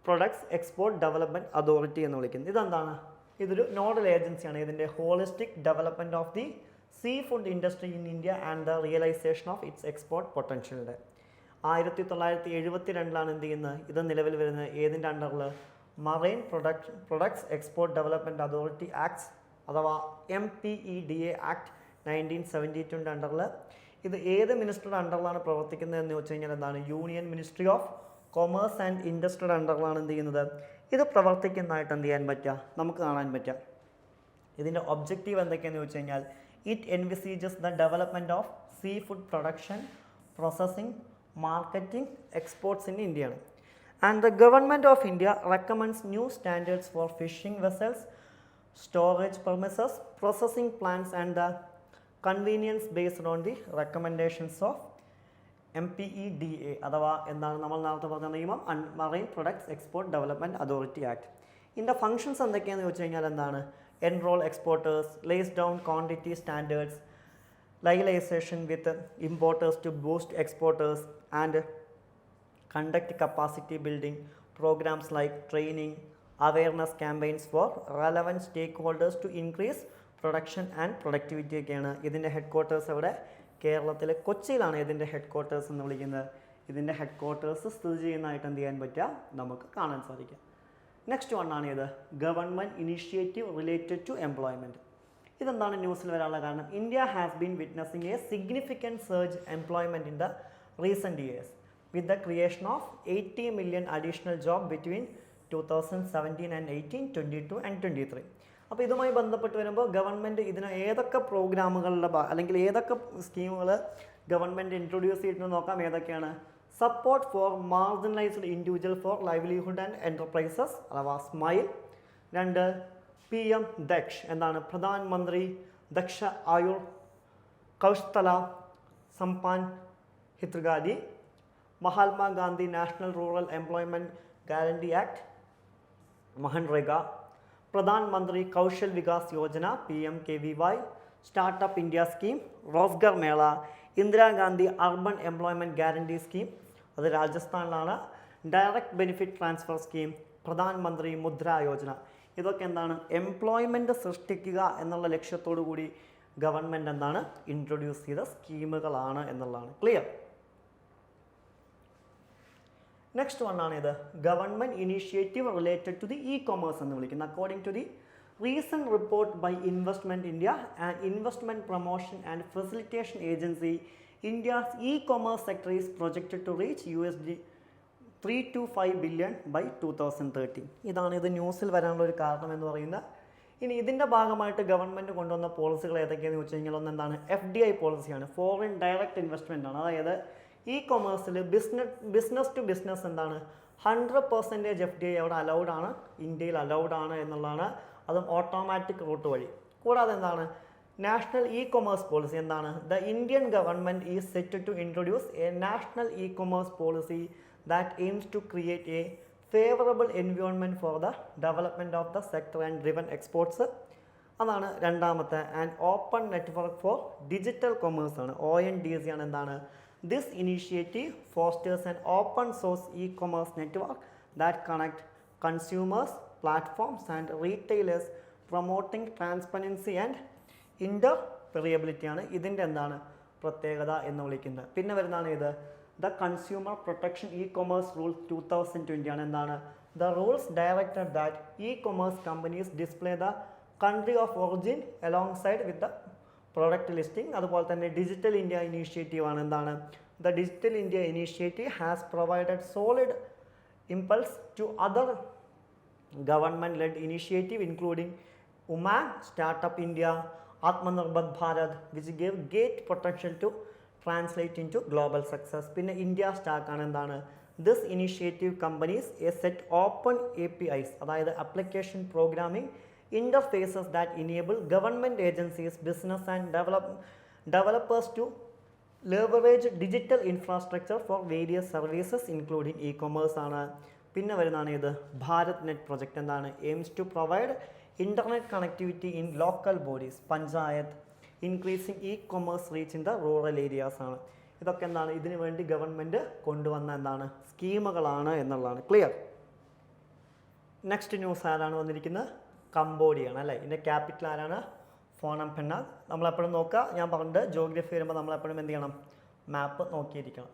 products export development authority എന്ന് വിളിക്കുന്നത്. ഇതെന്താണ്? ഇതൊരു നോഡൽ ഏജൻസിയാണ് ഇതിൻ്റെ holistic development of the seafood industry in India and the realisation of its export പൊട്ടൻഷ്യലിൻ്റെ. 1972 എന്ത് ചെയ്യുന്നത്? ഇത് നിലവിൽ വരുന്നത് ഏതിൻ്റെ അണ്ടറിൽ? Marine products export development authority acts അഥവാ MPEDA ആക്ട് 1972 അണ്ടറിൽ. ഇത് ഏത് മിനിസ്റ്ററുടെ അണ്ടറിലാണ് പ്രവർത്തിക്കുന്നത് എന്ന് വെച്ച് കഴിഞ്ഞാൽ എന്താണ്? Union ministry of commerce and ഇൻഡസ്ട്രിയുടെ അണ്ടറിലാണ് എന്ത് ചെയ്യുന്നത്? ഇത് പ്രവർത്തിക്കുന്നതായിട്ട് എന്ത് ചെയ്യാൻ പറ്റുക? നമുക്ക് കാണാൻ പറ്റുക. ഇതിൻ്റെ ഒബ്ജക്റ്റീവ് എന്തൊക്കെയാണെന്ന് വെച്ച് കഴിഞ്ഞാൽ it envisages the development of seafood production, processing, marketing, exports in ഇന്ത്യയാണ്. And the government of India recommends new standards for fishing vessels, storage premises, processing plants and the convenience based on the recommendations of MPEDA അഥവാ എന്താണ് നമ്മൾ നേരത്തെ പറഞ്ഞ നിയമം marine products export development authority act. ഇതിൻ്റെ functions എന്തൊക്കെയാണെന്ന് വെച്ച് കഴിഞ്ഞാൽ എന്താണ്? Enrol exporters, lays down quantity standards, ലൈലൈസേഷൻ with importers to boost exporters and conduct capacity building programs like training, awareness campaigns for relevant stakeholders to increase production and productivity ഒക്കെയാണ്. ഇതിൻ്റെ head quarters എവിടെ? കേരളത്തിലെ കൊച്ചിയിലാണ് ഇതിൻ്റെ head quarters എന്ന് വിളിക്കുന്നത്. ഇതിൻ്റെ ഹെഡ് ക്വാർട്ടേഴ്സ് സ്ഥിതി ചെയ്യുന്നതായിട്ട് എന്ത് ചെയ്യാൻ പറ്റുക? നമുക്ക് കാണാൻ സാധിക്കും. നെക്സ്റ്റ് വണ്ണാണ് ഇത് government initiative related to employment. ഇതെന്താണ് ന്യൂസിൽ വരാനുള്ള കാരണം? India has been witnessing a significant surge employment in the recent years with the creation of 80 million additional job between 2017 and 18, 22 and 23. അപ്പോൾ ഇതുമായി ബന്ധപ്പെട്ട് വരുമ്പോൾ ഗവൺമെൻറ് ഇതിന് ഏതൊക്കെ പ്രോഗ്രാമുകളുടെ അല്ലെങ്കിൽ ഏതൊക്കെ സ്കീമുകൾ ഗവൺമെൻറ് ഇൻട്രൊഡ്യൂസ് ചെയ്തിട്ടുണ്ടെന്ന് നോക്കാം. ഏതൊക്കെയാണ്? Support for marginalised individual for livelihood and enterprises അഥവാ സ്മൈൽ. 2 PM ദക്ഷ് എന്താണ്? Pradhan Mantri Daksha Aur Kaushal Sampann Hitgrahi. Mahatma Gandhi national rural employment guarantee act മഹൻറേഗ. Pradhan Mantri Kaushal Vikas Yojana PMKVY. Startup India scheme, Rozgar Mela, Indira Gandhi urban employment guarantee scheme അത് രാജസ്ഥാനിലാണ്. Direct benefit transfer scheme, Pradhan Mantri Mudra Yojana. ഇതൊക്കെ എന്താണ്? എംപ്ലോയ്മെൻറ്റ് സൃഷ്ടിക്കുക എന്നുള്ള ലക്ഷ്യത്തോടു കൂടി ഗവൺമെൻറ് എന്താണ് ഇൻട്രൊഡ്യൂസ് ചെയ്ത സ്കീമുകളാണ് എന്നുള്ളതാണ്. ക്ലിയർ? നെക്സ്റ്റ് വണ്ണാണ് ഇത് government initiative related to the e-commerce എന്ന് വിളിക്കുന്നത്. According to the recent report by investment India and investment promotion and facilitation agency, India's e-commerce sector is projected to reach $325 billion by 2030. ഇതാണ് ഇത് ന്യൂസിൽ വരാനുള്ള ഒരു കാരണം എന്ന് പറയുന്നത്. ഇനി ഇതിൻ്റെ ഭാഗമായിട്ട് ഗവൺമെൻറ് കൊണ്ടുവന്ന പോളിസികൾ ഏതൊക്കെയാണെന്ന് വെച്ച് കഴിഞ്ഞാൽ ഒന്ന് എന്താണ്? FDI പോളിസിയാണ്, ഫോറിൻ ഡയറക്റ്റ് ഇൻവെസ്റ്റ്മെൻ്റ് ആണ്. അതായത് ഇ-കൊമേഴ്സിൽ ബിസിനസ് ടു ബിസിനസ് എന്താണ്? 100% FDI അവിടെ അലൗഡ് ആണ്, ഇന്ത്യയിൽ അലൗഡ് ആണ് എന്നുള്ളതാണ്. അതും ഓട്ടോമാറ്റിക് റൂട്ട് വഴി. കൂടാതെ എന്താണ്? നാഷണൽ ഇ-കൊമേഴ്സ് പോളിസി എന്താണ്? The Indian government is set to introduce a national e-commerce policy that aims to create a favourable environment for the development of the sector and driven exports. അതാണ് രണ്ടാമത്തെ. And open network for digital commerce ആണ്, ONDC ആണ്. എന്താണ്? This initiative fosters an open source e-commerce network that connects consumers, platforms and retailers, promoting transparency and interoperability ആണ് ഇതിൻ്റെ എന്താണ് പ്രത്യേകത എന്ന് വിളിക്കുന്നത്. പിന്നെ വരുന്നതാണ് ഇത് the consumer protection e-commerce rule 2020 ആണ്. എന്താണ്? The rules directed that e-commerce companies display the country of origin along side with the product listing. അതുപോലെ തന്നെ ഡിജിറ്റൽ ഇന്ത്യ ഇനീഷ്യേറ്റീവ് ആണ്. എന്താണ്? The digital India initiative has provided solid impulse to other government led initiative including Umang, startup India, Atmanirbhar Bharat which gave great potential to translate into global success. പിന്നെ India stack ആണ്. എന്താണ്? This initiative companies A set open APIs അതായത് application programming interfaces that enable government agencies, business and developers to leverage digital infrastructure for various services including e-commerce ആണ്. പിന്നെ വരുന്നതാണ് ഇത് Bharat net project. എന്താണ്? aims to provide internet connectivity in local bodies, panchayat, increasing e-commerce reach in the rural areas ആണ്. ഇതൊക്കെ എന്താണ്? ഇതിനു വേണ്ടി ഗവൺമെൻറ് കൊണ്ടുവന്ന എന്താണ് സ്കീമുകളാണ് എന്നുള്ളതാണ്. ക്ലിയർ? നെക്സ്റ്റ് ന്യൂസ് ആരാണ് വന്നിരിക്കുന്നത്? കംബോഡിയാണ് അല്ലേ. ഇതിൻ്റെ ക്യാപിറ്റൽ ആരാണ്? ഫോണം പെന്നാങ്. നമ്മളെപ്പോഴും നോക്കുക, ഞാൻ പറഞ്ഞിട്ട് ജോഗ്രഫി വരുമ്പോൾ നമ്മളെപ്പോഴും എന്ത് ചെയ്യണം? മാപ്പ് നോക്കിയിരിക്കണം.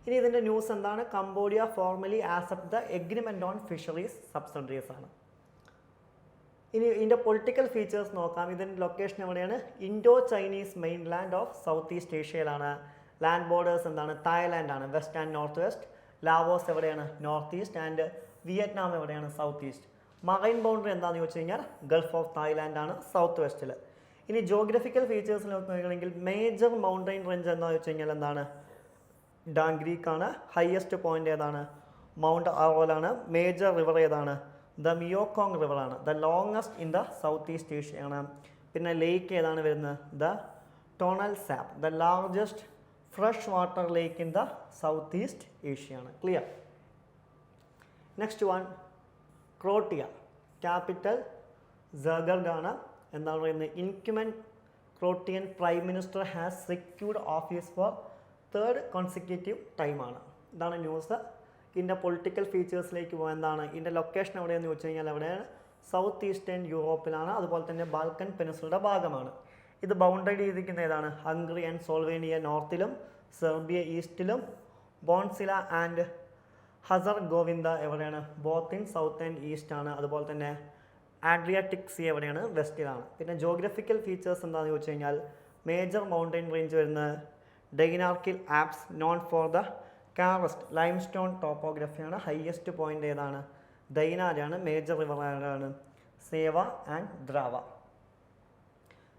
ഇനി ഇതിൻ്റെ ന്യൂസ് എന്താണ്? Cambodia formally accept the agreement on fisheries subsidies ആണ്. ഇനി ഇതിൻ്റെ പൊളിറ്റിക്കൽ ഫീച്ചേഴ്സ് നോക്കാം. ഇതിൻ്റെ ലൊക്കേഷൻ എവിടെയാണ്? Indo Chinese mainland of south east ഏഷ്യയിലാണ്. ലാൻഡ് ബോർഡേഴ്സ് എന്താണ്? തായ്ലാൻഡ് ആണ്, west and north west. Laos എവിടെയാണ്? North east. ആൻഡ് വിയറ്റ്നാം എവിടെയാണ്? South east. മറൈൻ ബൗണ്ടറി എന്താണെന്ന് ചോദിച്ചു കഴിഞ്ഞാൽ ഗൾഫ് ഓഫ് തായ്ലാൻഡ് ആണ്, സൗത്ത് വെസ്റ്റിൽ. ഇനി ജോഗ്രഫിക്കൽ ഫീച്ചേഴ്സിൽ നോക്കുകയാണെങ്കിൽ മേജർ മൗണ്ടൈൻ റേഞ്ച് എന്താണെന്ന് വെച്ച് കഴിഞ്ഞാൽ എന്താണ്? ഡാംഗ്രീക്ക് ആണ്. ഹയസ്റ്റ് പോയിന്റ് ഏതാണ്? മൗണ്ട് അറോലാണ്. മേജർ റിവർ ഏതാണ്? ദ മിയോക്കോങ് റിവറാണ്. The longest in the south east Asia ആണ്. പിന്നെ ലേക്ക് ഏതാണ് വരുന്നത്? The Tonle Sap. The largest fresh water lake in the south east Asia ആണ്. Clear. Next one, Croatia. Capital Zagreb ആണ്. എന്താണ് പറയുന്നത്? Incumbent Croatian prime minister has secured office for third consecutive ടൈമാണ്. ഇതാണ് ന്യൂസ്. ഇതിൻ്റെ political ഫീച്ചേഴ്സിലേക്ക് പോകാൻ എന്താണ്? ഇതിൻ്റെ ലൊക്കേഷൻ എവിടെയെന്ന് ചോദിച്ചു കഴിഞ്ഞാൽ എവിടെയാണ്? സൗത്ത് ഈസ്റ്റേൺ യൂറോപ്പിലാണ്. അതുപോലെ തന്നെ ബാൽക്കൻ പെനിൻസുലയുടെ ഭാഗമാണ്. ഇത് ബൗണ്ടറി ചെയ്തിരിക്കുന്ന ഏതാണ്? ഹംഗറി ആൻഡ് സോൾവേനിയ നോർത്തിലും, സെർബിയ ഈസ്റ്റിലും, ബോൺസില ആൻഡ് ഹസർഗോവിന്ദ എവിടെയാണ്? Both in south and east ആണ്. അതുപോലെ തന്നെ ആഡ്രിയാറ്റിക് സി എവിടെയാണ്? വെസ്റ്റിലാണ്. പിന്നെ ജോഗ്രഫിക്കൽ ഫീച്ചേഴ്സ് എന്താണെന്ന് ചോദിച്ചു കഴിഞ്ഞാൽ മേജർ മൗണ്ടൈൻ റേഞ്ച് വരുന്നത് ഡൈനാർക്കിൽ Alps known for the karst limestone ടോപ്പോഗ്രഫിയാണ്. ഹയസ്റ്റ് പോയിന്റ് ഏതാണ്? ദൈനാരാണ്. മേജർ റിവർ ആണ് സേവ ആൻഡ് ദ്രാവ.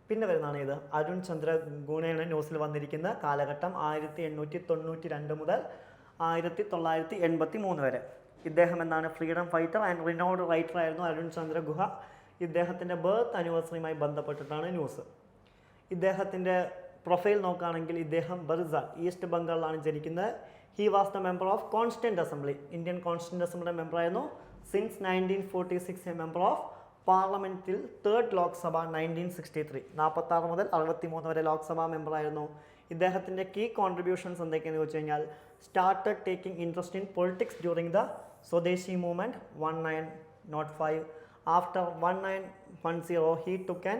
പിന്നെ വരുന്നതാണ് ഇത് അരുൺ ചന്ദ്ര ഗുണയാണ് ന്യൂസിൽ വന്നിരിക്കുന്ന കാലഘട്ടം 1892 മുതൽ 1983 വരെ. ഇദ്ദേഹം എന്താണ്? Freedom fighter and renowned writer ആയിരുന്നു അരുൺ ചന്ദ്ര ഗുഹ. ഇദ്ദേഹത്തിൻ്റെ ബർത്ത് ആനിവേഴ്സറിയുമായി ബന്ധപ്പെട്ടിട്ടാണ് ന്യൂസ്. ഇദ്ദേഹത്തിൻ്റെ പ്രൊഫൈൽ നോക്കുകയാണെങ്കിൽ ഇദ്ദേഹം ബർസാൻ ഈസ്റ്റ് ബംഗാളിലാണ് ജനിക്കുന്നത്. He was the member of constituent assembly. Indian constituent അസംബ്ലിയുടെ മെമ്പറായിരുന്നു. സിൻസ് 1946 എ മെമ്പർ ഓഫ് പാർലമെൻറ്റിൽ തേർഡ് ലോക്സഭ 1963. 46 മുതൽ 63 വരെ ലോക്സഭാ മെമ്പറായിരുന്നു. ഇദ്ദേഹത്തിൻ്റെ കീ കോൺട്രിബ്യൂഷൻസ് എന്തൊക്കെയാണെന്ന് ചോദിച്ചു കഴിഞ്ഞാൽ started taking interest in politics during the സ്വദേശി movement 1905. After 1910 he took an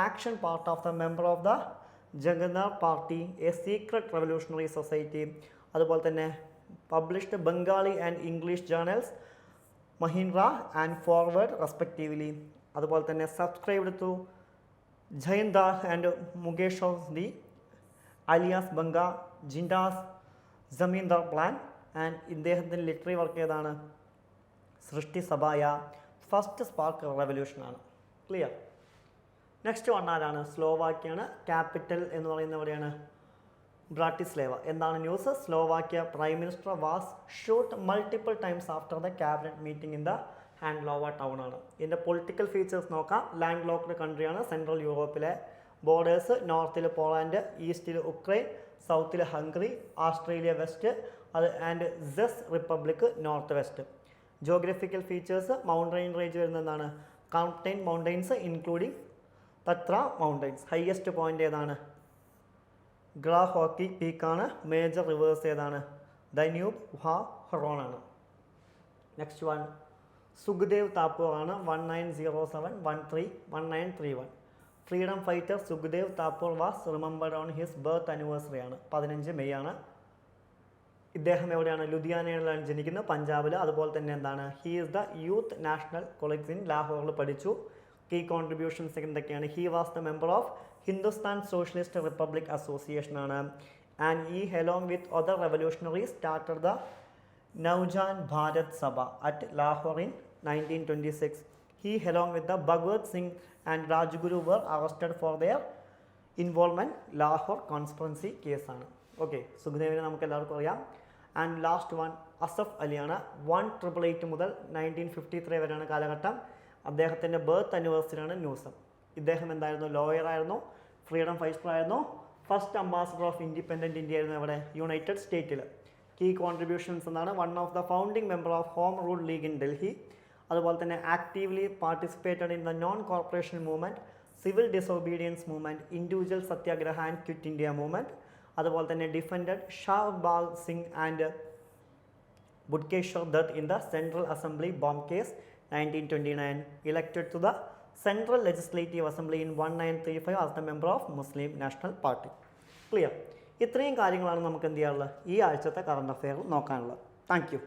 action part of the member of the Jugantar party, a secret revolutionary society. അതുപോലെ തന്നെ published Bengali and English journals Mahindra and forward respectively. അതുപോലെ തന്നെ subscribed to Jayantar and Mukesh the alias Banga ജിൻഡാസ് ജമീന്ദാർ plan. And ഇദ്ദേഹത്തിൻ്റെ literary work ഏതാണ്? സൃഷ്ടി സഭായ first spark റെവല്യൂഷനാണ്. ക്ലിയർ. നെക്സ്റ്റ് വൺ ആരാണ്? സ്ലോവാക്യയാണ്. ക്യാപിറ്റൽ എന്ന് പറയുന്നത് എവിടെയാണ്? ബ്രാട്ടിസ്ലേവ. എന്താണ് news? Slovakia prime minister was shoot multiple times after the cabinet meeting in the ഹാൻഡ്ലോവ town ആണ്. ഇതിൻ്റെ പൊളിറ്റിക്കൽ ഫീച്ചേഴ്സ് നോക്കാം. ലാൻഡ് ലോക്ക്ഡ് കൺട്രിയാണ്. സെൻട്രൽ യൂറോപ്പിലെ ബോർഡേഴ്സ് നോർത്തിൽ പോളാൻഡ്, ഈസ്റ്റിൽ ഉക്രൈൻ, സൗത്തിൽ Hungary, Australia west and Czech republic north west. Geographical features mountain range വരുന്നതാണ് കൗണ്ടൈൻ mountains including Tatra mountains. Highest point ഏതാണ്? ഗ്രാഹോക്കി പീക്കാണ്. മേജർ റിവേഴ്സ് ഏതാണ്? ദന്യൂബ്, ഹറോൺ ആണ്. നെക്സ്റ്റ് വൺ സുഖ്ദേവ് താക്കൂർ ആണ്. 1907-13-1931. Freedom fighter Sukhdev Thakur was remembered on his birth anniversary ആണ്. 15 May ആണ്. ഇദ്ദേഹം എവിടെയാണ്? ലുധിയാനയിലാണ് ജനിക്കുന്നത്, പഞ്ചാബിൽ. അതുപോലെ തന്നെ എന്താണ്? He is the youth national college in ലാഹോറിൽ പഠിച്ചു. കീ കോൺട്രിബ്യൂഷൻസ് എന്തൊക്കെയാണ്? He was the member of Hindustan socialist republic association ആണ്. ആൻഡ് ഈ along with other revolutionaries started the Naujawan Bharat Sabha at Lahore in 1926. He along with the Bhagwat Singh and Rajguru were arrested for their involvement Lahore conspiracy കേസാണ്. Okay, സുഖ്ദേവിനെ നമുക്ക് എല്ലാവർക്കും അറിയാം. And last one Asaf അലിയാണ്. 1888 മുതൽ 1953 വരെയാണ് കാലഘട്ടം. അദ്ദേഹത്തിൻ്റെ ബർത്ത് ആനിവേഴ്സറിയാണ് ന്യൂസ്. ഇദ്ദേഹം എന്തായിരുന്നു? ലോയർ ആയിരുന്നു, ഫ്രീഡം ഫൈറ്റർ ആയിരുന്നു, first ambassador of independent India ആയിരുന്നു. എവിടെ? യുണൈറ്റഡ് സ്റ്റേറ്റിൽ. കീ കോൺട്രിബ്യൂഷൻസ് എന്നാണ് one of the founding member of home rule league in Delhi. അതുപോലെ തന്നെ actively participated in the non corporation movement, civil disobedience movement, individual satyagraha and quit India movement. അതുപോലെ തന്നെ defended ഷഹബാഗ് Singh and Batukeshwar Dutt in the central assembly bomb case 1929, elected to the Central Legislative Assembly in 1935 as the member of Muslim National Party. Clear? ഇത്രയും കാര്യങ്ങളാണ് നമുക്ക് എന്ത് ചെയ്യാനുള്ളത് ഈ ആഴ്ചത്തെ കറണ്ട് അഫെയർ നോക്കാനുള്ളത്. Thank U.